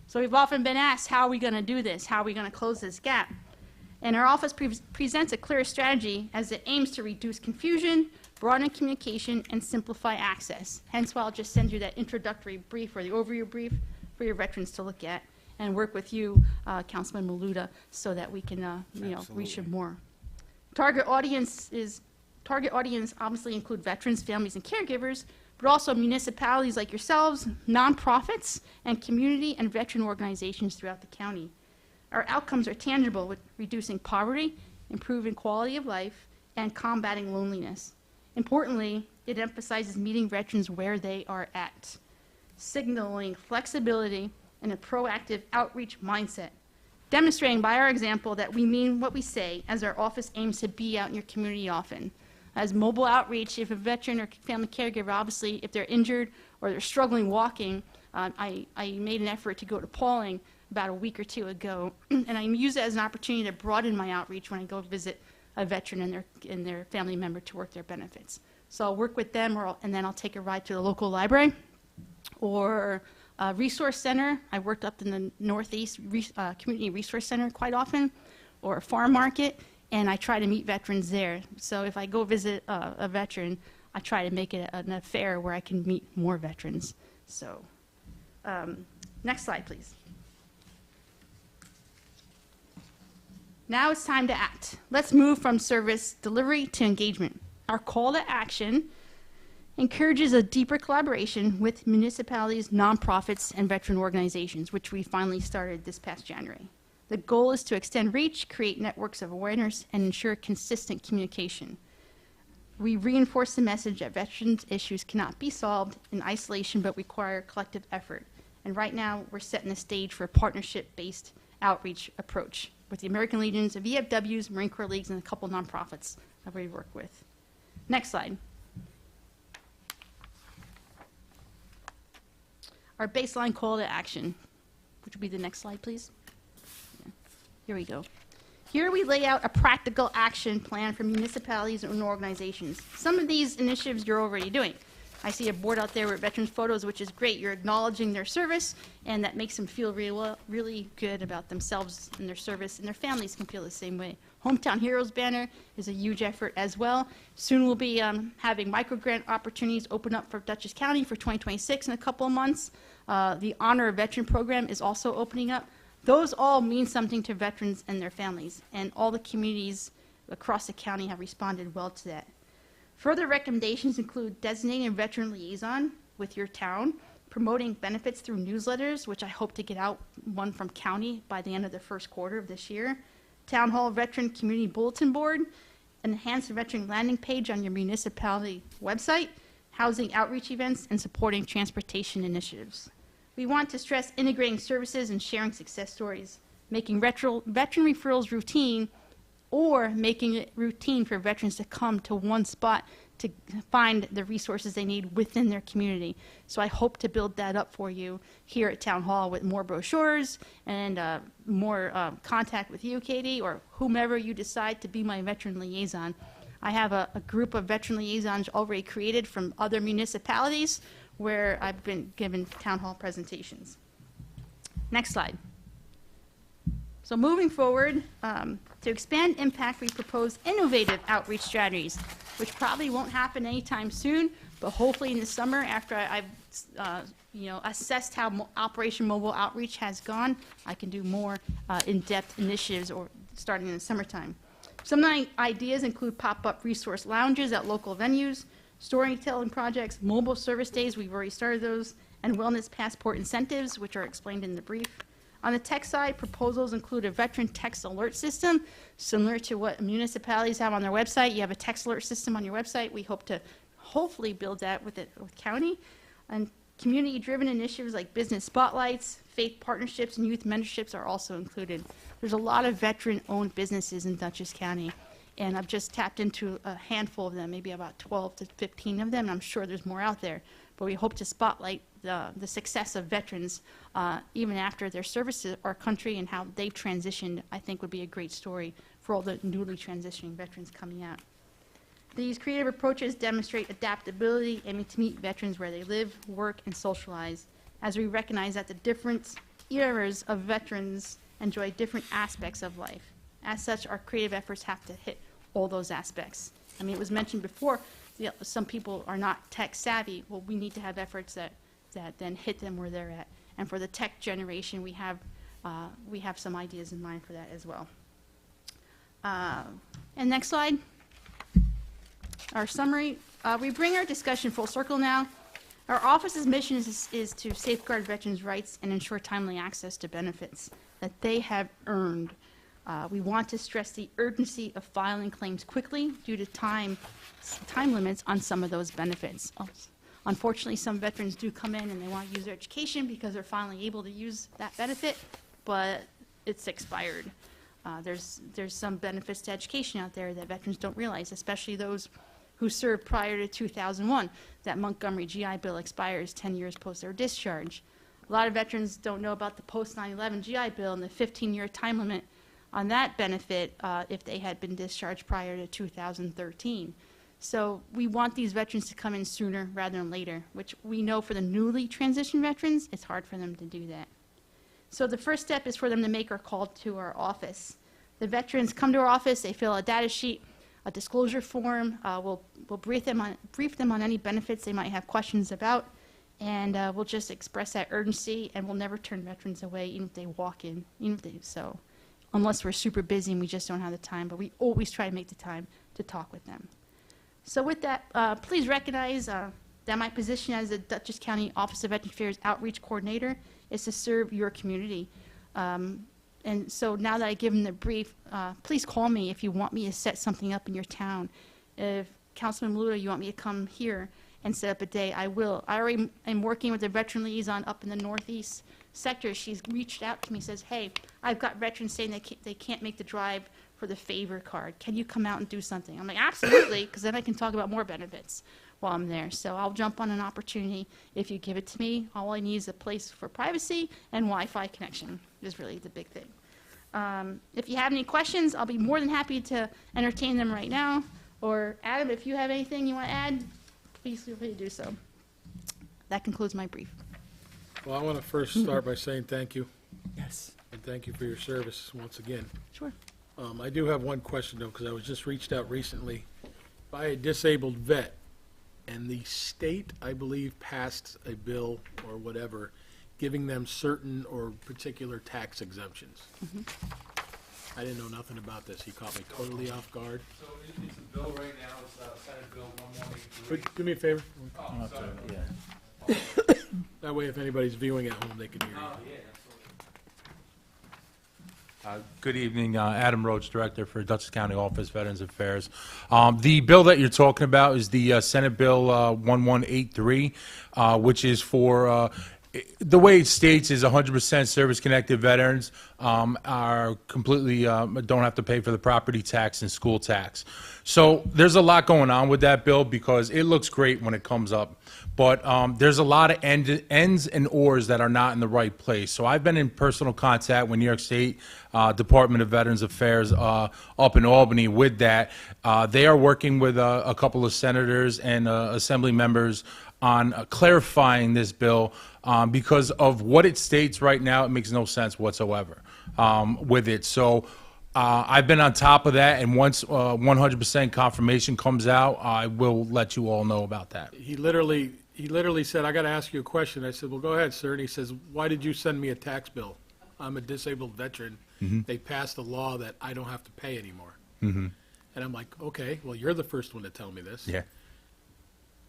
I: So we've often been asked, how are we going to do this? How are we going to close this gap? And our office presents a clear strategy as it aims to reduce confusion, broaden communication, and simplify access. Hence why I'll just send you that introductory brief or the overview brief for your veterans to look at. and work with you, Councilman Maluda, so that we can, reach them more. Target audience obviously include veterans, families, and caregivers, but also municipalities like yourselves, nonprofits, and community and veteran organizations throughout the county. Our outcomes are tangible with reducing poverty, improving quality of life, and combating loneliness. Importantly, it emphasizes meeting veterans where they are at, signaling flexibility and a proactive outreach mindset, demonstrating by our example that we mean what we say, as our office aims to be out in your community often. As mobile outreach, if a veteran or family caregiver, obviously, if they're injured or they're struggling walking, I made an effort to go to Pauling about a week or two ago, and I use it as an opportunity to broaden my outreach when I go visit a veteran and their family member to work their benefits. So I'll work with them, and then I'll take a ride to the local library or a resource center. I worked up in the Northeast Community Resource Center quite often, or a farm market, and I try to meet veterans there. So if I go visit a veteran, I try to make it an affair where I can meet more veterans. So, next slide, please. Now it's time to act. Let's move from service delivery to engagement. Our call to action encourages a deeper collaboration with municipalities, nonprofits, and veteran organizations, which we finally started this past January. The goal is to extend reach, create networks of awareness, and ensure consistent communication. We reinforce the message that veterans' issues cannot be solved in isolation but require collective effort. And right now, we're setting the stage for a partnership-based outreach approach with the American Legions, the VFWs, Marine Corps Leagues, and a couple nonprofits that we work with. Next slide. Our baseline call to action, which will be the next slide, please. Yeah. Here we go. Here we lay out a practical action plan for municipalities and organizations. Some of these initiatives you're already doing. I see a board out there with veterans photos, which is great. You're acknowledging their service, and that makes them feel really good about themselves and their service, and their families can feel the same way. Hometown Heroes banner is a huge effort as well. Soon we'll be having microgrant opportunities open up for Dutchess County for 2026 in a couple of months. The Honor a Veteran program is also opening up. Those all mean something to veterans and their families, and all the communities across the county have responded well to that. Further recommendations include designating a veteran liaison with your town, promoting benefits through newsletters, which I hope to get out one from county by the end of the first quarter of this year, Town Hall Veteran Community Bulletin Board, enhanced veteran landing page on your municipality website, housing outreach events, and supporting transportation initiatives. We want to stress integrating services and sharing success stories, making veteran referrals routine, or making it routine for veterans to come to one spot to find the resources they need within their community. So I hope to build that up for you here at Town Hall with more brochures and more contact with you, Katie, or whomever you decide to be my veteran liaison. I have a group of veteran liaisons already created from other municipalities where I've been given Town Hall presentations. Next slide. So moving forward, to expand impact, we propose innovative outreach strategies, which probably won't happen anytime soon, but hopefully in the summer after I've assessed how Operation Mobile Outreach has gone, I can do more in-depth initiatives or starting in the summertime. Some ideas include pop-up resource lounges at local venues, storytelling projects, mobile service days, we've already started those, and wellness passport incentives, which are explained in the brief. On the tech side, proposals include a veteran text alert system, similar to what municipalities have on their website. You have a text alert system on your website. We hope to hopefully build that with county. And community-driven initiatives like business spotlights, faith partnerships, and youth mentorships are also included. There's a lot of veteran-owned businesses in Dutchess County, and I've just tapped into a handful of them, maybe about 12 to 15 of them, and I'm sure there's more out there. But we hope to spotlight the success of veterans even after their service to our country and how they've transitioned. I think would be a great story for all the newly transitioning veterans coming out. These creative approaches demonstrate adaptability, aiming to meet veterans where they live, work, and socialize, as we recognize that the different eras of veterans enjoy different aspects of life. As such, our creative efforts have to hit all those aspects. I mean, it was mentioned before, some people are not tech savvy. Well, we need to have efforts that then hit them where they're at. And for the tech generation, we have we have some ideas in mind for that as well. And next slide, our summary. We bring our discussion full circle now. Our office's mission is to safeguard veterans' rights and ensure timely access to benefits that they have earned. We want to stress the urgency of filing claims quickly due to time limits on some of those benefits. Unfortunately, some veterans do come in and they want to use their education because they're finally able to use that benefit, but it's expired. There's some benefits to education out there that veterans don't realize, especially those who served prior to 2001. That Montgomery GI Bill expires 10 years post their discharge. A lot of veterans don't know about the post 9/11 GI Bill and the 15-year time limit on that benefit if they had been discharged prior to 2013. So we want these veterans to come in sooner rather than later, which we know for the newly transitioned veterans, it's hard for them to do that. So the first step is for them to make our call to our office. The veterans come to our office, they fill a data sheet, a disclosure form. We'll brief them on any benefits they might have questions about, and we'll just express that urgency, and we'll never turn veterans away, even if they walk in, unless we're super busy and we just don't have the time, but we always try to make the time to talk with them. So with that, please recognize that my position as the Dutchess County Office of Veterans Affairs Outreach Coordinator is to serve your community. And so now that I give them the brief, please call me if you want me to set something up in your town. If Councilman Maluta, you want me to come here and set up a day, I will. I already am working with the veteran liaison up in the Northeast sector. She's reached out to me, says, hey, I've got veterans saying they can't make the drive for the favor card. Can you come out and do something? I'm like, absolutely, because then I can talk about more benefits while I'm there. So I'll jump on an opportunity if you give it to me. All I need is a place for privacy and Wi-Fi connection is really the big thing. If you have any questions, I'll be more than happy to entertain them right now. Or Adam, if you have anything you want to add, please feel free to do so. That concludes my brief.
A: Well, I want to first start by saying thank you,
D: Yes.
A: and thank you for your service once again.
I: Sure.
A: I do have one question, though, because I was just reached out recently by a disabled vet, and the state, I believe, passed a bill or whatever, giving them certain or particular tax exemptions. I didn't know nothing about this. He caught me totally off guard.
B: So it's a bill right now, it's Senate Bill 1183.
A: Do me a favor.
B: Oh, sorry.
A: That way, if anybody's viewing at home, they can hear you.
J: Good evening, Adam Roach, Director for Dutchess County Office Veterans Affairs. The bill that you're talking about is the Senate Bill 1183, which is for, the way it states is 100% service-connected veterans are completely, don't have to pay for the property tax and school tax. So there's a lot going on with that bill because it looks great when it comes up. But there's a lot of ends and ors that are not in the right place. So I've been in personal contact with New York State Department of Veterans Affairs up in Albany with that. They are working with a couple of senators and assembly members on clarifying this bill because of what it states right now. It makes no sense whatsoever with it. So I've been on top of that, and once 100% confirmation comes out, I will let you all know about that.
A: He literally said, I got to ask you a question. I said, well, go ahead, sir. And he says, why did you send me a tax bill? I'm a disabled veteran. They passed a law that I don't have to pay anymore. And I'm like, okay, well, you're the first one to tell me this.
J: Yeah.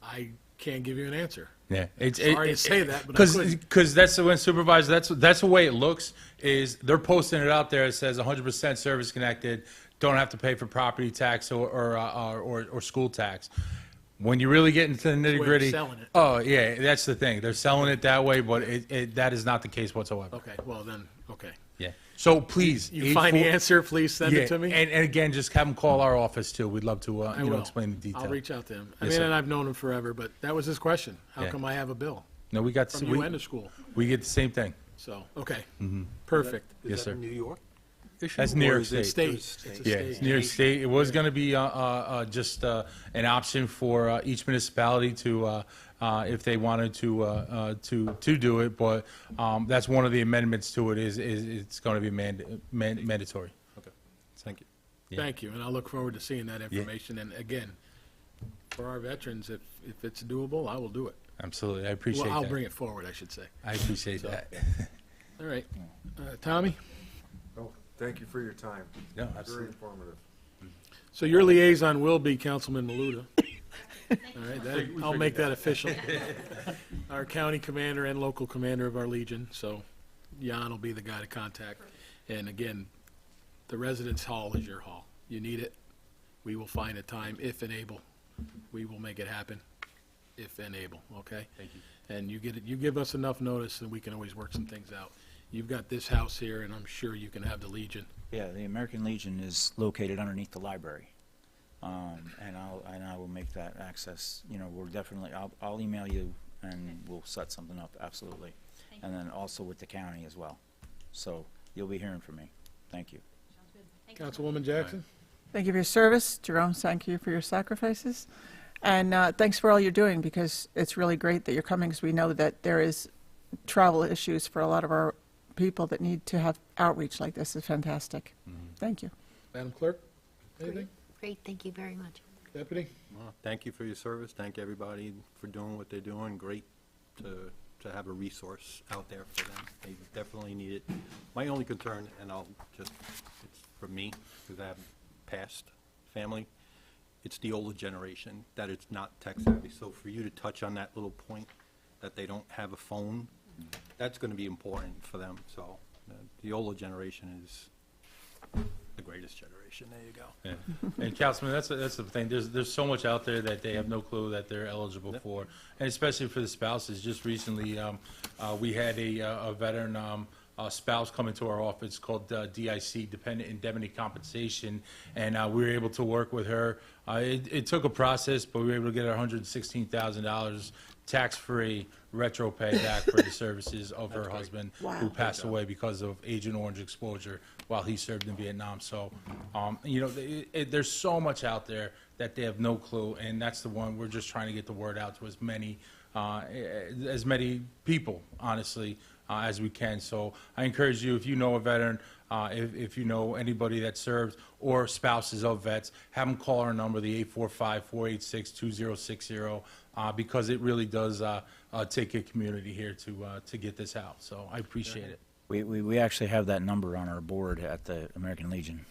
A: I can't give you an answer.
J: Yeah,
A: Sorry to say that, but I couldn't.
J: because that's when supervisor. That's the way it looks. Is they're posting it out there. It says 100% service connected, don't have to pay for property tax or school tax. When you really get into the nitty gritty,
A: selling it.
J: oh yeah, that's the thing. They're selling it that way, but that is not the case whatsoever.
A: Okay, well then, okay.
J: Yeah. So please,
A: You find the answer, please send it to me.
J: And again, just have them call our office too. We'd love to
A: I will.
J: explain the detail.
A: I'll reach out to him. I
J: Yes,
A: mean,
J: sir.
A: and I've known him forever, but that was his question. How
J: Yeah.
A: come I have a bill
J: No, we got
A: from you and the school?
J: we get the same thing.
A: So, okay, perfect.
J: Yes, sir.
E: New York issue?
J: That's New
E: or
J: York
E: is it-
J: State.
A: It's a
J: Yeah,
A: state.
J: it's New York State. It was going to be just an option for each municipality to, if they wanted to do it, but that's one of the amendments to it is it's going to be mandatory.
E: Okay, thank you.
J: Yeah.
A: Thank you, and I look forward to seeing that information. And again, for our veterans, if it's doable, I will do it.
J: Absolutely, I appreciate
A: Well, I'll
J: that.
A: bring it forward, I should say.
J: I appreciate that.
A: All right. Tommy?
B: Oh, thank you for your time.
J: Yeah,
B: Very
J: absolutely.
B: informative.
A: So your liaison will be Councilman Maluda. All right, I'll make that official. Our county commander and local commander of our Legion, so Jan will be the guy to contact. And again, the residence hall is your hall. You need it. We will find a time, if and able. We will make it happen, if and able, okay?
J: Thank you.
A: And you give us enough notice, and we can always work some things out. You've got this house here, and I'm sure you can have the Legion.
K: Yeah, the American Legion is located underneath the library. And I will make that access, you know, we're definitely, I'll email you and we'll set something up, absolutely. And then also with the county as well. So you'll be hearing from me. Thank you.
A: Councilwoman Jackson?
D: Thank you for your service. Jerome, thank you for your sacrifices. And thanks for all you're doing, because it's really great that you're coming, because we know that there is travel issues for a lot of our people that need to have outreach like this. Is fantastic. Thank you.
A: Madam Clerk, anything?
F: Great, thank you very much.
A: Deputy?
E: Well, thank you for your service. Thank everybody for doing what they're doing. Great to have a resource out there for them. They definitely need it. My only concern, and it's for me, because I have past family, it's the older generation, that it's not tech savvy. So for you to touch on that little point, that they don't have a phone, that's going to be important for them. So the older generation is the greatest generation. There you go.
J: Yeah. And Councilman, that's the thing. There's so much out there that they have no clue that they're eligible for, and especially for the spouses. Just recently, we had a veteran spouse come into our office called DIC, Dependent Indemnity Compensation, and we were able to work with her. It took a process, but we were able to get her $116,000 tax-free retro pay back for the services of her husband, who passed away because of Agent Orange exposure while he served in Vietnam. So, you know, there's so much out there that they have no clue, and that's the one we're just trying to get the word out to as many people, honestly, as we can. So I encourage you, if you know a veteran, if you know anybody that served or spouses of vets, have them call our number, the 845-486-2060, because it really does take a community here to get this out. So I appreciate it.
K: We actually have that number on our board at the American Legion.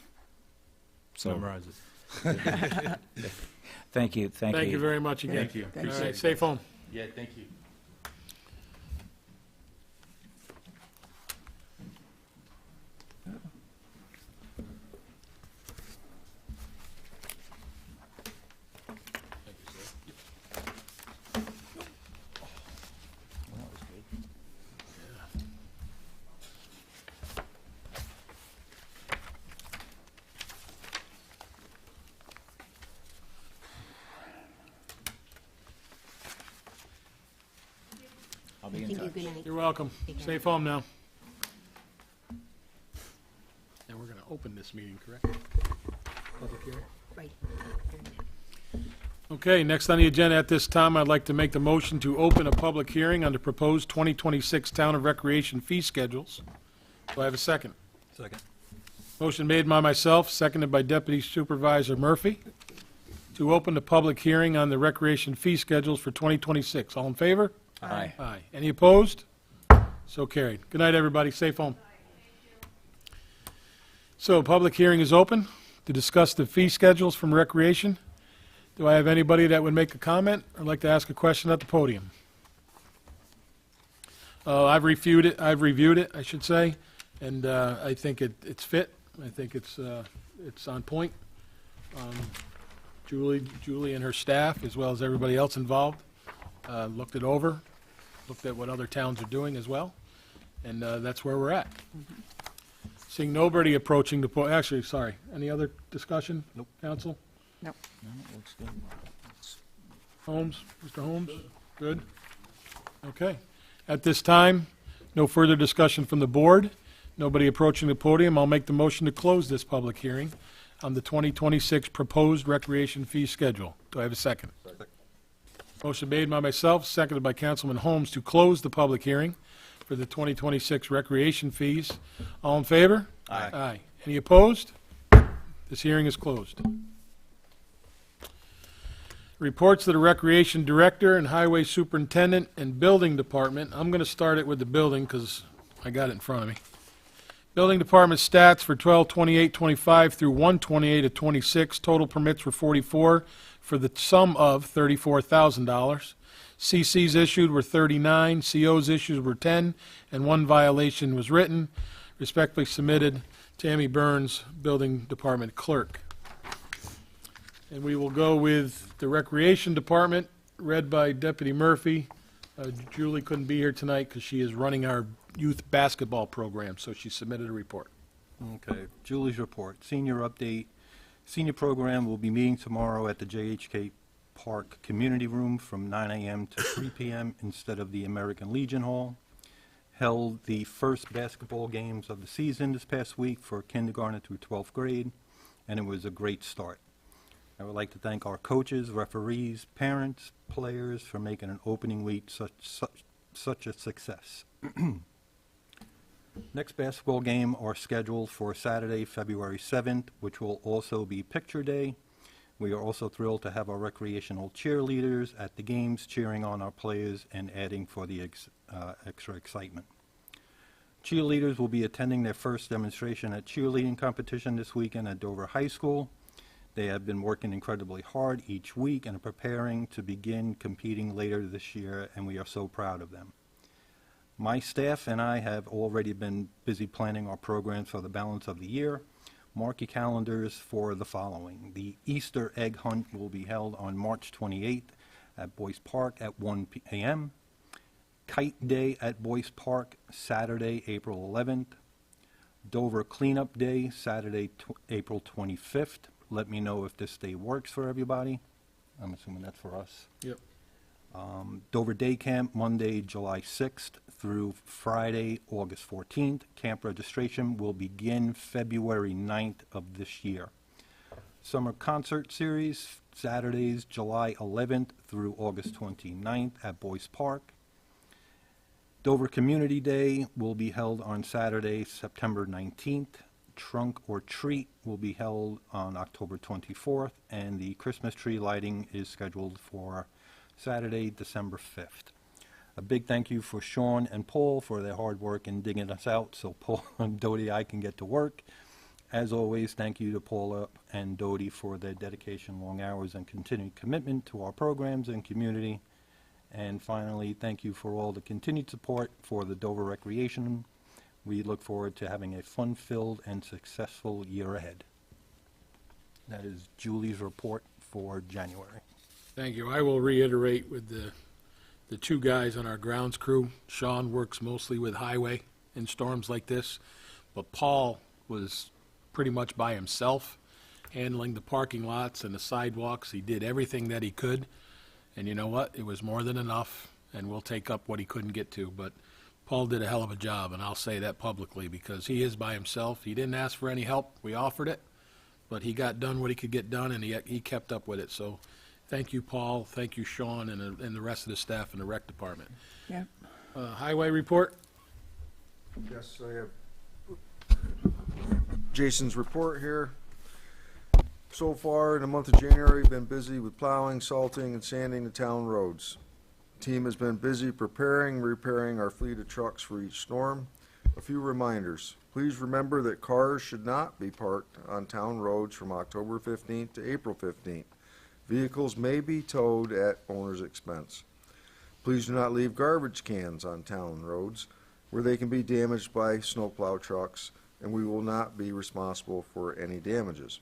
K: So
J: Memorize it.
K: thank you.
A: Thank you very much again.
J: Thank you.
A: All right, safe home.
J: Yeah, thank you.
K: I'll be in
F: Thank you,
K: touch.
F: good night.
A: You're welcome.
F: Take care.
A: Safe home now. And we're going to open this meeting, correct? Public hearing.
F: Right.
A: Okay, next on the agenda at this time, I'd like to make the motion to open a public hearing on the proposed 2026 Town of Recreation fee schedules. Do I have a second?
E: Second.
A: Motion made by myself, seconded by Deputy Supervisor Murphy, to open the public hearing on the recreation fee schedules for 2026. All in favor?
K: Aye.
A: Aye. Any opposed? So carried. Good night, everybody. Safe home. So, public hearing is open to discuss the fee schedules from recreation. Do I have anybody that would make a comment or like to ask a question at the podium? I've reviewed it, I should say, and I think it's fit. I think it's on point. Julie and her staff, as well as everybody else involved, looked it over, looked at what other towns are doing as well, and that's where we're at. Seeing nobody approaching the actually, sorry, any other discussion?
E: Nope.
A: Council?
D: Nope.
K: No, it looks good.
A: Holmes, Mr. Holmes? Good? Okay. At this time, no further discussion from the board. Nobody approaching the podium. I'll make the motion to close this public hearing on the 2026 proposed recreation fee schedule. Do I have a second?
E: Second.
A: Motion made by myself, seconded by Councilman Holmes to close the public hearing for the 2026 recreation fees. All in favor?
K: Aye.
A: Aye. Any opposed? This hearing is closed. Reports to the Recreation Director and Highway Superintendent and Building Department. I'm going to start it with the building because I got it in front of me. Building Department stats for 12/28/25 through 1/28/26. Total permits were 44 for the sum of $34,000. CCs issued were 39, COs issued were 10, and 1 violation was written. Respectfully submitted, Tammy Burns, Building Department Clerk. And we will go with the Recreation Department, read by Deputy Murphy. Julie couldn't be here tonight because she is running our youth basketball program, so she submitted a report.
E: Okay, Julie's report, senior update. Senior program will be meeting tomorrow at the JHK Park Community Room from 9 a.m. to 3 p.m. instead of the American Legion Hall. Held the first basketball games of the season this past week for kindergarten through 12th grade, and it was a great start. I would like to thank our coaches, referees, parents, players for making an opening week such a success. Next basketball game are scheduled for Saturday, February 7th, which will also be Picture Day. We are also thrilled to have our recreational cheerleaders at the games cheering on our players and adding for the extra excitement. Cheerleaders will be attending their first demonstration at cheerleading competition this weekend at Dover High School. They have been working incredibly hard each week and are preparing to begin competing later this year, and we are so proud of them. My staff and I have already been busy planning our programs for the balance of the year. Mark your calendars for the following. The Easter egg hunt will be held on March 28th at Boyce Park at 1 p.m. Kite Day at Boyce Park, Saturday, April 11th. Dover Cleanup Day, Saturday, April 25th. Let me know if this day works for everybody. I'm assuming that's for us.
A: Yep.
E: Dover Day Camp, Monday, July 6th through Friday, August 14th. Camp registration will begin February 9th of this year. Summer Concert Series, Saturdays, July 11th through August 29th at Boyce Park. Dover Community Day will be held on Saturday, September 19th. Trunk or Treat will be held on October 24th, and the Christmas tree lighting is scheduled for Saturday, December 5th. A big thank you for Sean and Paul for their hard work in digging us out so Paul and Dodie I can get to work. As always, thank you to Paula and Dodie for their dedication, long hours, and continued commitment to our programs and community. And finally, thank you for all the continued support for the Dover Recreation. We look forward to having a fun-filled and successful year ahead. That is Julie's report for January.
A: Thank you. I will reiterate with the two guys on our grounds crew. Sean works mostly with highway in storms like this, but Paul was pretty much by himself handling the parking lots and the sidewalks. He did everything that he could, and you know what? It was more than enough, and we'll take up what he couldn't get to, but Paul did a hell of a job, and I'll say that publicly because he is by himself. He didn't ask for any help. We offered it, but he got done what he could get done, and he kept up with it. So thank you, Paul. Thank you, Sean, and the rest of the staff in the rec department.
D: Yeah.
A: Highway report?
L: Yes, I have Jason's report here. So far, in the month of January, we've been busy with plowing, salting, and sanding the town roads. Team has been busy preparing and repairing our fleet of trucks for each storm. A few reminders. Please remember that cars should not be parked on town roads from October 15th to April 15th. Vehicles may be towed at owner's expense. Please do not leave garbage cans on town roads where they can be damaged by snowplow trucks, and we will not be responsible for any damages.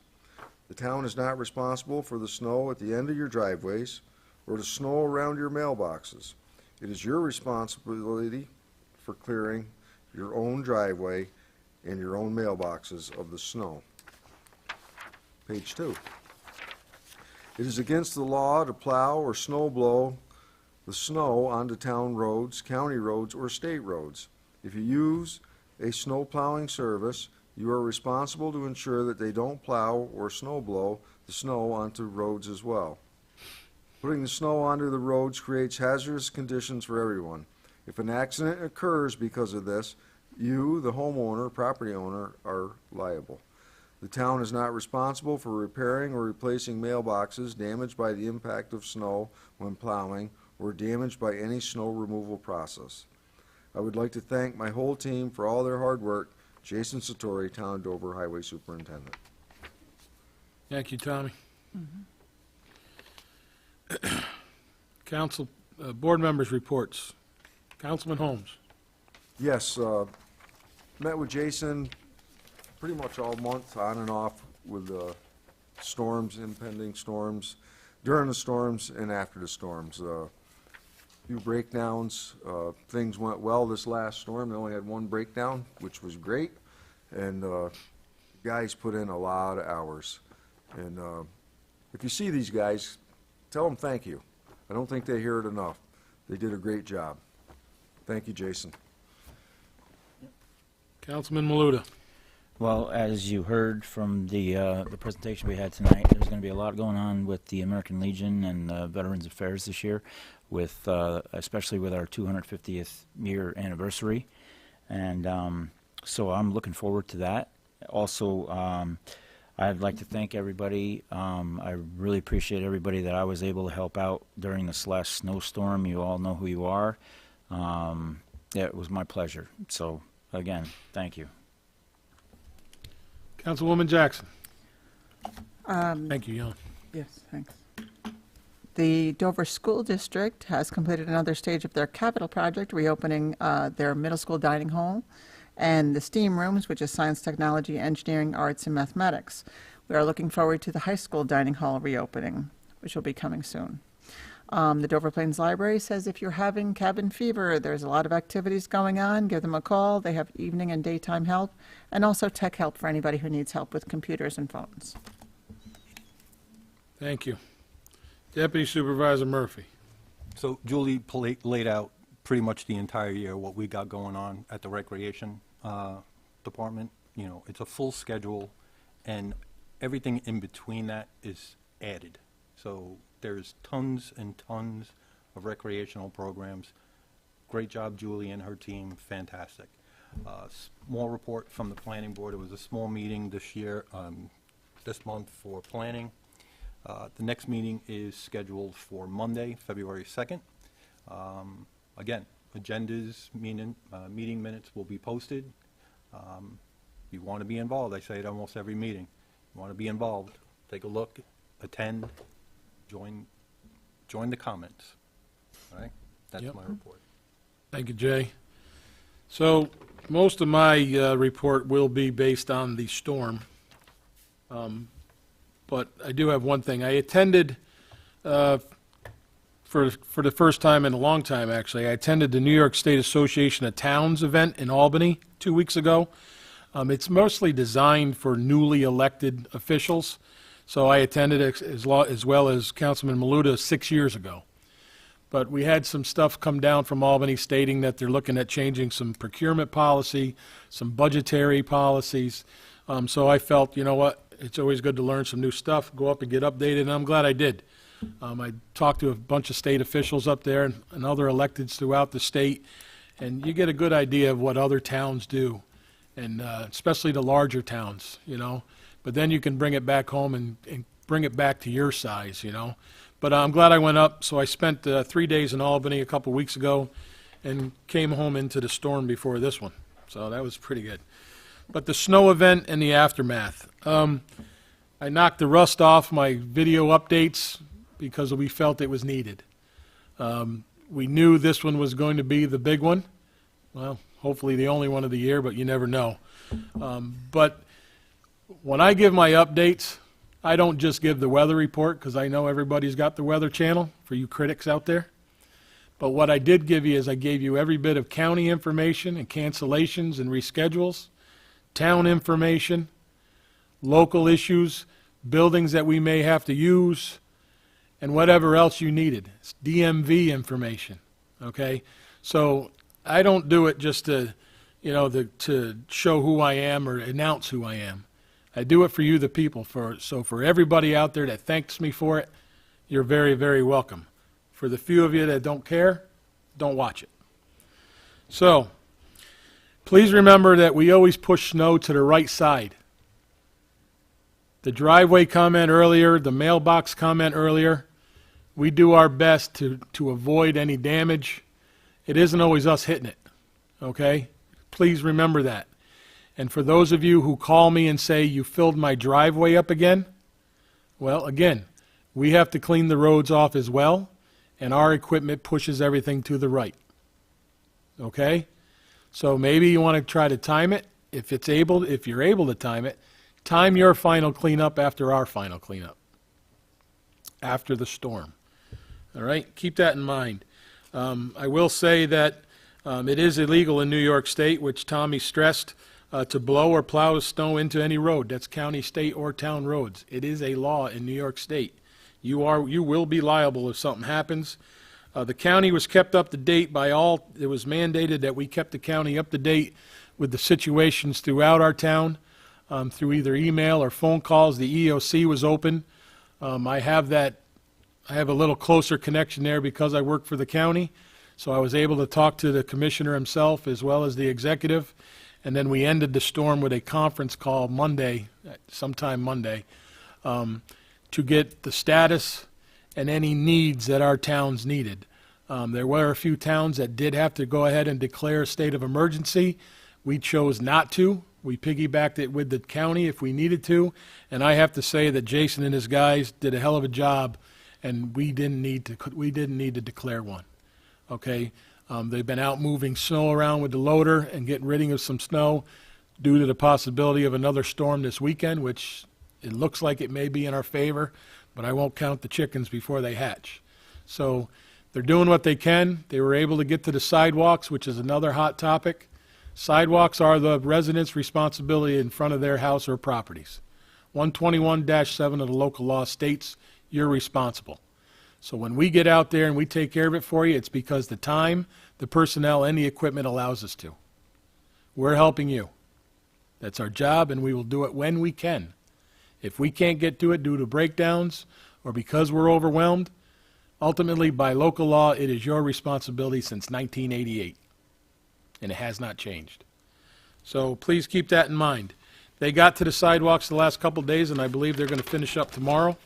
L: The town is not responsible for the snow at the end of your driveways or the snow around your mailboxes. It is your responsibility for clearing your own driveway and your own mailboxes of the snow. Page 2. It is against the law to plow or snow blow the snow onto town roads, county roads, or state roads. If you use a snow plowing service, you are responsible to ensure that they don't plow or snow blow the snow onto roads as well. Putting the snow onto the roads creates hazardous conditions for everyone. If an accident occurs because of this, you, the homeowner, property owner, are liable. The town is not responsible for repairing or replacing mailboxes damaged by the impact of snow when plowing or damaged by any snow removal process. I would like to thank my whole team for all their hard work. Jason Satori, Town of Dover Highway Superintendent.
A: Thank you, Tommy. Council, board members' reports. Councilman Holmes.
L: Yes, met with Jason pretty much all month, on and off, with storms, impending storms, during the storms and after the storms. Few breakdowns. Things went well this last storm. They only had one breakdown, which was great, and guys put in a lot of hours. And if you see these guys, tell them thank you. I don't think they hear it enough. They did a great job. Thank you, Jason.
A: Councilman Maluta.
K: Well, as you heard from the presentation we had tonight, there's going to be a lot going on with the American Legion and Veterans Affairs this year, with especially with our 250th year anniversary, and so I'm looking forward to that. Also, I'd like to thank everybody. I really appreciate everybody that I was able to help out during this last snowstorm. You all know who you are. Yeah, it was my pleasure. So again, thank you.
A: Councilwoman Jackson. Thank you, Jan.
D: Yes, thanks. The Dover School District has completed another stage of their capital project, reopening their middle school dining hall and the STEAM rooms, which is science, technology, engineering, arts, and mathematics. We are looking forward to the high school dining hall reopening, which will be coming soon. The Dover Plains Library says if you're having cabin fever, there's a lot of activities going on. Give them a call. They have evening and daytime help, and also tech help for anybody who needs help with computers and phones.
A: Thank you. Deputy Supervisor Murphy.
E: So Julie laid out pretty much the entire year what we got going on at the Recreation Department. You know, it's a full schedule, and everything in between that is added. So there's tons and tons of recreational programs. Great job, Julie and her team. Fantastic. Small report from the planning board. It was a small meeting this year, this month for planning. The next meeting is scheduled for Monday, February 2nd. Again, agendas, meeting minutes will be posted. You want to be involved. I say it almost every meeting. You want to be involved. Take a look, attend, join the comments. All right? That's
A: Yep.
E: my report.
A: Thank you, Jay. So most of my report will be based on the storm. But I do have one thing. I attended, for the first time in a long time, actually, I attended the New York State Association of Towns event in Albany 2 weeks ago. It's mostly designed for newly elected officials, so I attended it as well as Councilman Maluta 6 years ago. But we had some stuff come down from Albany stating that they're looking at changing some procurement policy, some budgetary policies. So I felt, you know what, it's always good to learn some new stuff, go up and get updated, and I'm glad I did. I talked to a bunch of state officials up there and other electeds throughout the state, and you get a good idea of what other towns do, and especially the larger towns, you know. But then you can bring it back home and bring it back to your size, you know. But I'm glad I went up, so I spent 3 days in Albany a couple weeks ago and came home into the storm before this one, so that was pretty good. But the snow event and the aftermath. I knocked the rust off my video updates because we felt it was needed. We knew this one was going to be the big one. Well, hopefully the only one of the year, but you never know. But when I give my updates, I don't just give the weather report because I know everybody's got the Weather Channel for you critics out there. But what I did give you is I gave you every bit of county information and cancellations and reschedules, town information, local issues, buildings that we may have to use, and whatever else you needed. It's DMV information, okay? So I don't do it just to, you know, to show who I am or announce who I am. I do it for you, the people. So for everybody out there that thanks me for it, you're very, very welcome. For the few of you that don't care, don't watch it. So please remember that we always push snow to the right side. The driveway comment earlier, the mailbox comment earlier, we do our best to avoid any damage. It isn't always us hitting it, okay? Please remember that. And for those of you who call me and say, you filled my driveway up again, well, again, we have to clean the roads off as well, and our equipment pushes everything to the right. Okay? So maybe you want to try to time it. If you're able to time it, time your final cleanup after our final cleanup, after the storm. All right? Keep that in mind. I will say that it is illegal in New York State, which Tommy stressed, to blow or plow snow into any road. That's county, state, or town roads. It is a law in New York State. You will be liable if something happens. The county was kept up to date by all. It was mandated that we kept the county up to date with the situations throughout our town, through either email or phone calls. The EOC was open. I have a little closer connection there because I work for the county. So I was able to talk to the commissioner himself as well as the executive. And then we ended the storm with a conference call sometime Monday, to get the status and any needs that our towns needed. There were a few towns that did have to go ahead and declare a state of emergency. We chose not to. We piggybacked it with the county if we needed to. And I have to say that Jason and his guys did a hell of a job, and we didn't need to declare one. Okay? They've been out moving snow around with the loader and getting rid of some snow due to the possibility of another storm this weekend, which it looks like it may be in our favor, but I won't count the chickens before they hatch. So they're doing what they can. They were able to get to the sidewalks, which is another hot topic. Sidewalks are the residents' responsibility in front of their house or properties. 121-7 of the local law states you're responsible. So when we get out there and we take care of it for you, it's because the time, the personnel, and the equipment allows us to. We're helping you. That's our job, and we will do it when we can. If we can't get to it due to breakdowns or because we're overwhelmed, ultimately, by local law, it is your responsibility since 1988, and it has not changed. So please keep that in mind. They got to the sidewalks the last couple of days, and I believe they're going to finish up tomorrow.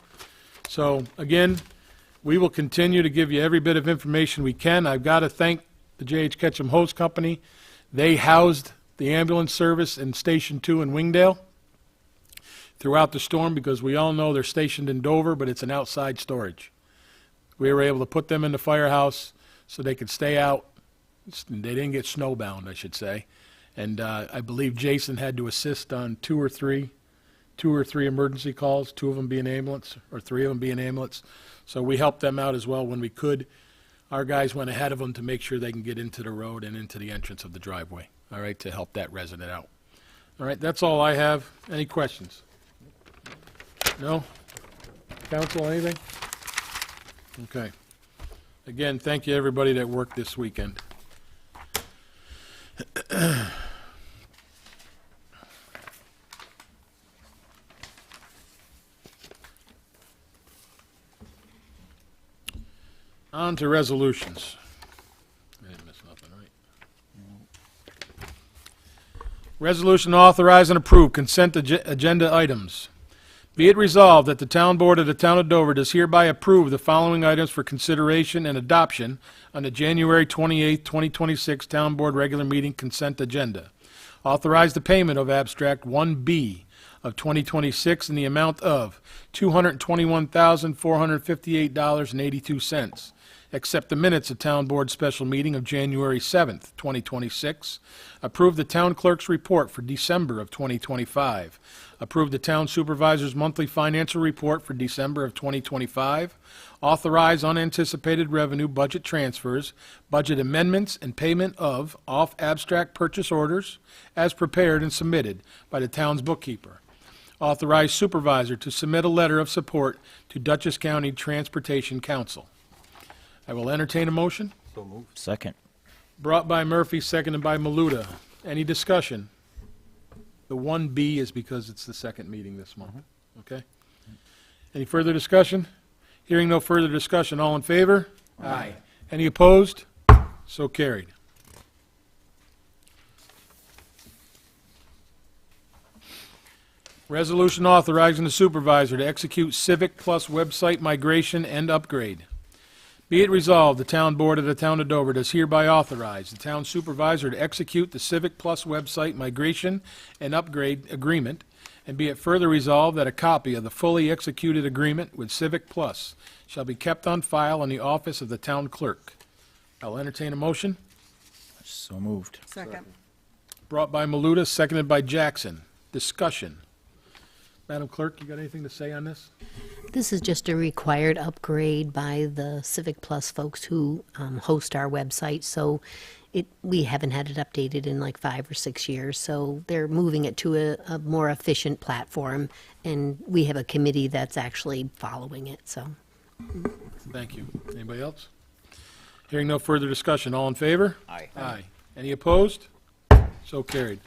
A: So again, we will continue to give you every bit of information we can. I've got to thank the J.H. Ketchum Hose Company. They housed the ambulance service in Station 2 in Wingdale throughout the storm, because we all know they're stationed in Dover, but it's an outside storage. We were able to put them in the firehouse so they could stay out. They didn't get snowbound, I should say. And I believe Jason had to assist on two or three emergency calls, 2 of them being ambulance, or 3 of them being ambulance. So we helped them out as well when we could. Our guys went ahead of them to make sure they can get into the road and into the entrance of the driveway, all right, to help that resident out. All right, that's all I have. Any questions? No? Council, anything? Okay. Again, thank you, everybody that worked this weekend. On to resolutions. I didn't miss nothing, right? Resolution to authorize and approve consent agenda items. Be it resolved that the Town Board of the Town of Dover does hereby approve the following items for consideration and adoption on the January 28, 2026 Town Board regular meeting consent agenda. Authorize the payment of abstract 1B of 2026 in the amount of $221,458.82. Accept the minutes of Town Board special meeting of January 7th, 2026. Approve the Town Clerk's report for December of 2025. Approve the Town Supervisor's monthly financial report for December of 2025. Authorize unanticipated revenue budget transfers, budget amendments, and payment of off-abstract purchase orders as prepared and submitted by the town's bookkeeper. Authorize Supervisor to submit a letter of support to Dutchess County Transportation Council. I will entertain a motion.
E: So moved.
K: Second.
A: Brought by Murphy, seconded by Maluta. Any discussion? The 1B is because it's the second meeting this month. Okay? Any further discussion? Hearing no further discussion, all in favor? Aye. Any opposed? So carried. Resolution authorizing the supervisor to execute Civic Plus website migration and upgrade. Be it resolved, the Town Board of the Town of Dover does hereby authorize the Town Supervisor to execute the Civic Plus website migration and upgrade agreement, and be it further resolved that a copy of the fully executed agreement with Civic Plus shall be kept on file in the office of the Town Clerk. I'll entertain a motion.
K: So moved.
D: Second.
A: Brought by Maluta, seconded by Jackson. Discussion. Madam Clerk, you got anything to say on this?
F: This is just a required upgrade by the Civic Plus folks who host our website. So we haven't had it updated in like 5 or 6 years. So they're moving it to a more efficient platform. And we have a committee that's actually following it. So
A: Thank you. Anybody else? Hearing no further discussion, all in favor?
K: Aye.
A: Aye. Any opposed? So carried.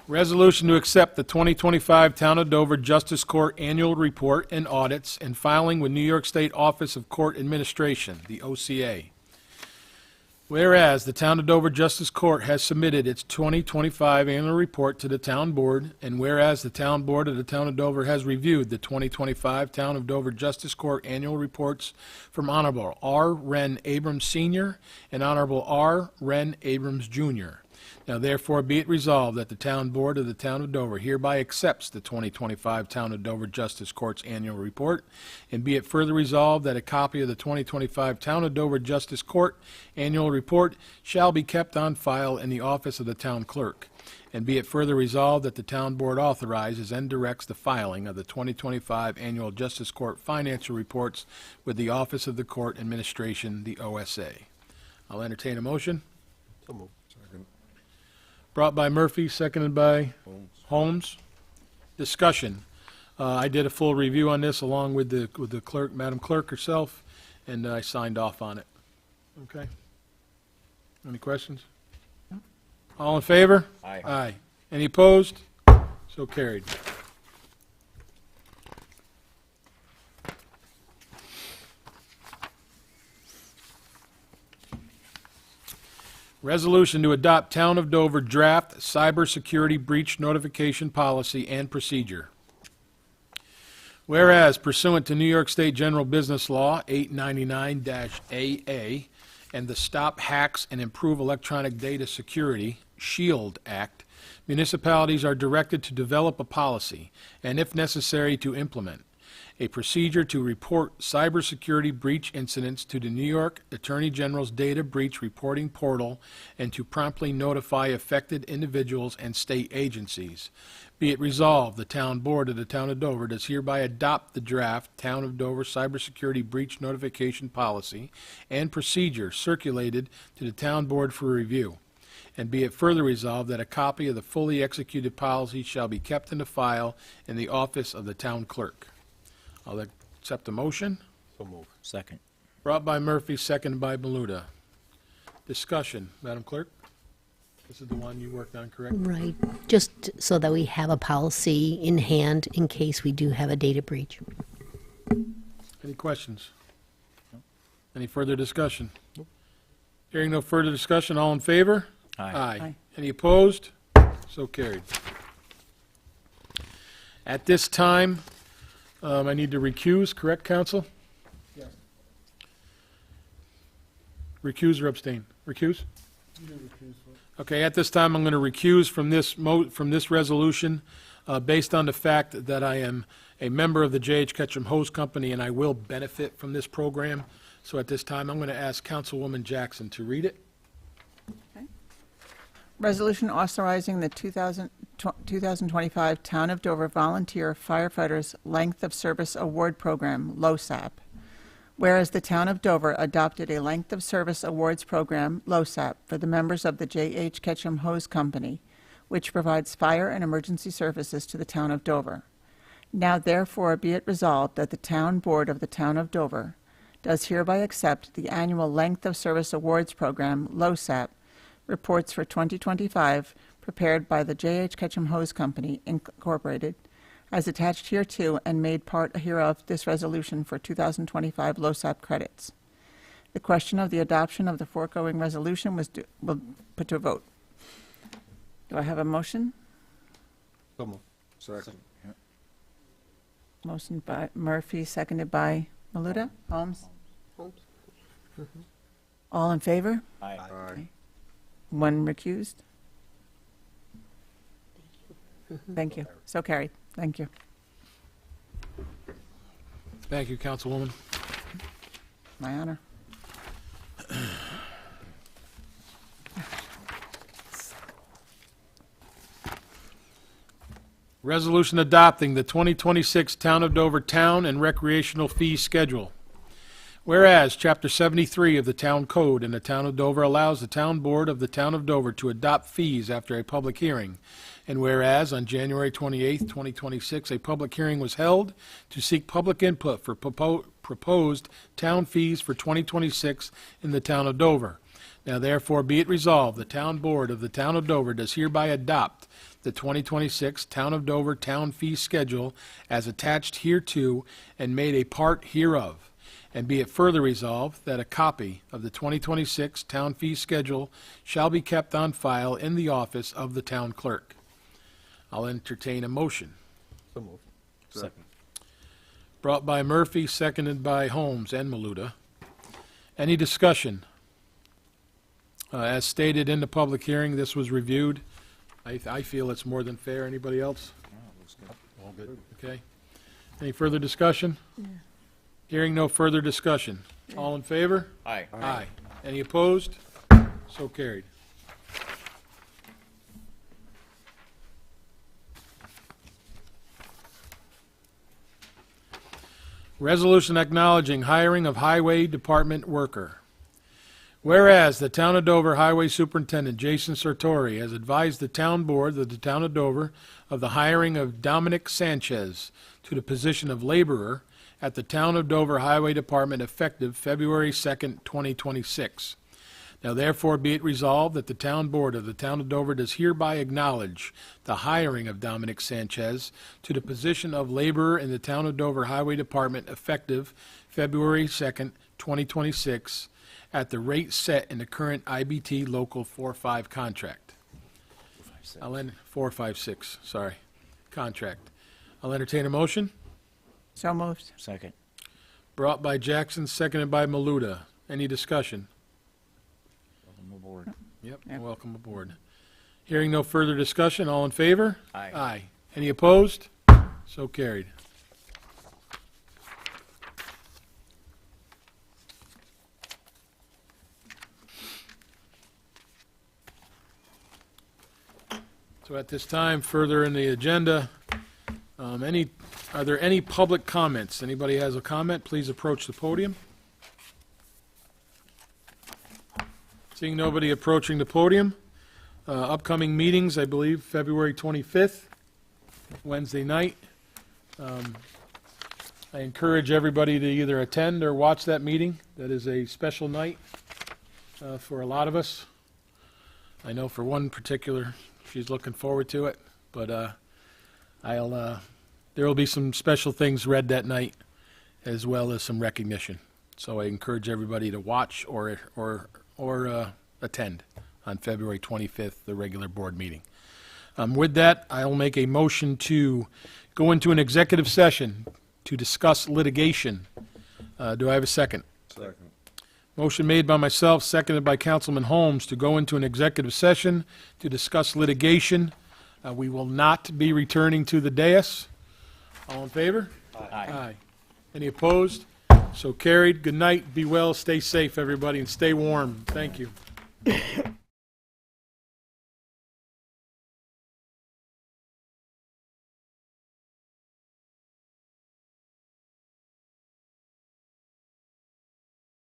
A: Resolution to accept the 2025 Town of Dover Justice Court Annual Report and Audits and filing with New York State Office of Court Administration, the OCA. Whereas the Town of Dover Justice Court has submitted its 2025 annual report to the Town Board, and whereas the Town Board of the Town of Dover has reviewed the 2025 Town of Dover Justice Court annual reports from Honorable R. Ren Abrams Sr. and Honorable R. Ren Abrams Jr. Now therefore be it resolved that the Town Board of the Town of Dover hereby accepts the 2025 Town of Dover Justice Court's annual report, and be it further resolved that a copy of the 2025 Town of Dover Justice Court annual report shall be kept on file in the office of the Town Clerk, and be it further resolved that the Town Board authorizes and directs the filing of the 2025 Annual Justice Court financial reports with the Office of the Court Administration, the OSA. I'll entertain a motion.
L: So moved. Second.
A: Brought by Murphy, seconded by Holmes. Discussion. I did a full review on this along with the clerk, Madam Clerk herself, and I signed off on it. Okay? Any questions? All in favor?
K: Aye.
A: Aye. Any opposed? So carried. Resolution to adopt Town of Dover draft cybersecurity breach notification policy and procedure. Whereas pursuant to New York State General Business Law 899-AA and the Stop Hacks and Improve Electronic Data Security SHIELD Act, municipalities are directed to develop a policy, and if necessary, to implement a procedure to report cybersecurity breach incidents to the New York Attorney General's Data Breach Reporting Portal and to promptly notify affected individuals and state agencies. Be it resolved, the Town Board of the Town of Dover does hereby adopt the draft Town of Dover Cybersecurity Breach Notification Policy and procedure circulated to the Town Board for review. And be it further resolved that a copy of the fully executed policy shall be kept in the file in the office of the Town Clerk. I'll accept the motion.
E: So moved.
K: Second.
A: Brought by Murphy, seconded by Maluta. Discussion. Madam Clerk? This is the one you worked on, correct?
F: right, just so that we have a policy in hand in case we do have a data breach.
A: Any questions? Any further discussion? Hearing no further discussion, all in favor?
K: Aye.
A: Any opposed? So carried. At this time, I need to recuse, correct, counsel?
G: Yes.
A: Recuse or abstain? Recuse? Okay, at this time, I'm going to recuse from this resolution based on the fact that I am a member of the J.H. Ketchum Hose Company and I will benefit from this program. So at this time, I'm going to ask Councilwoman Jackson to read it.
D: Resolution authorizing the 2025 Town of Dover Volunteer Firefighters Length of Service Award Program, LOSAP. Whereas the Town of Dover adopted a Length of Service Awards Program, LOSAP, for the members of the J.H. Ketchum Hose Company, which provides fire and emergency services to the Town of Dover. Now therefore be it resolved that the Town Board of the Town of Dover does hereby accept the annual Length of Service Awards Program, LOSAP, reports for 2025 prepared by the J.H. Ketchum Hose Company, Incorporated, as attached hereto and made part hereof this resolution for 2025 LOSAP credits. The question of the adoption of the foregoing resolution will put to a vote. Do I have a motion?
E: So moved.
L: Second.
D: Motion by Murphy, seconded by Maluda. Holmes? All in favor?
K: Aye.
L: Aye.
D: One recused? Thank you. So carried. Thank you.
A: Thank you, Councilwoman.
D: My honor.
A: Resolution adopting the 2026 Town of Dover Town and Recreational Fee Schedule. Whereas Chapter 73 of the Town Code in the Town of Dover allows the Town Board of the Town of Dover to adopt fees after a public hearing. And whereas on January 28, 2026, a public hearing was held to seek public input for proposed town fees for 2026 in the Town of Dover. Now therefore be it resolved, the Town Board of the Town of Dover does hereby adopt the 2026 Town of Dover Town Fee Schedule as attached hereto and made a part hereof. And be it further resolved that a copy of the 2026 Town Fee Schedule shall be kept on file in the office of the Town Clerk. I'll entertain a motion.
E: So moved.
K: Second.
A: Brought by Murphy, seconded by Holmes and Maluda. Any discussion? As stated in the public hearing, this was reviewed. I feel it's more than fair. Anybody else?
E: All good.
A: Okay. Any further discussion? Hearing no further discussion. All in favor?
K: Aye.
A: Aye. Any opposed? So carried. Resolution acknowledging hiring of Highway Department worker. Whereas the Town of Dover Highway Superintendent Jason Sartori has advised the Town Board of the Town of Dover of the hiring of Dominic Sanchez to the position of laborer at the Town of Dover Highway Department effective February 2nd, 2026. Now therefore be it resolved that the Town Board of the Town of Dover does hereby acknowledge the hiring of Dominic Sanchez to the position of laborer in the Town of Dover Highway Department effective February 2nd, 2026, at the rate set in the current IBT Local 45 contract. 456, sorry, contract. I'll entertain a motion.
D: So moved.
K: Second.
A: Brought by Jackson, seconded by Maluda. Any discussion?
K: Welcome aboard.
A: Yep,
D: Yep.
A: welcome aboard. Hearing no further discussion, all in favor?
K: Aye.
A: Aye. Any opposed? So carried. So at this time, further in the agenda, are there any public comments? Anybody has a comment, please approach the podium. Seeing nobody approaching the podium, upcoming meetings, I believe, February 25th, Wednesday night. I encourage everybody to either attend or watch that meeting. That is a special night for a lot of us. I know for one particular, she's looking forward to it, but there will be some special things read that night, as well as some recognition. So I encourage everybody to watch or attend on February 25th, the regular board meeting. With that, I'll make a motion to go into an executive session to discuss litigation. Do I have a second?
L: Second.
A: Motion made by myself, seconded by Councilman Holmes, to go into an executive session to discuss litigation. We will not be returning to the dais. All in favor?
K: Aye.
A: Any opposed? So carried. Good night. Be well. Stay safe, everybody, and stay warm. Thank you.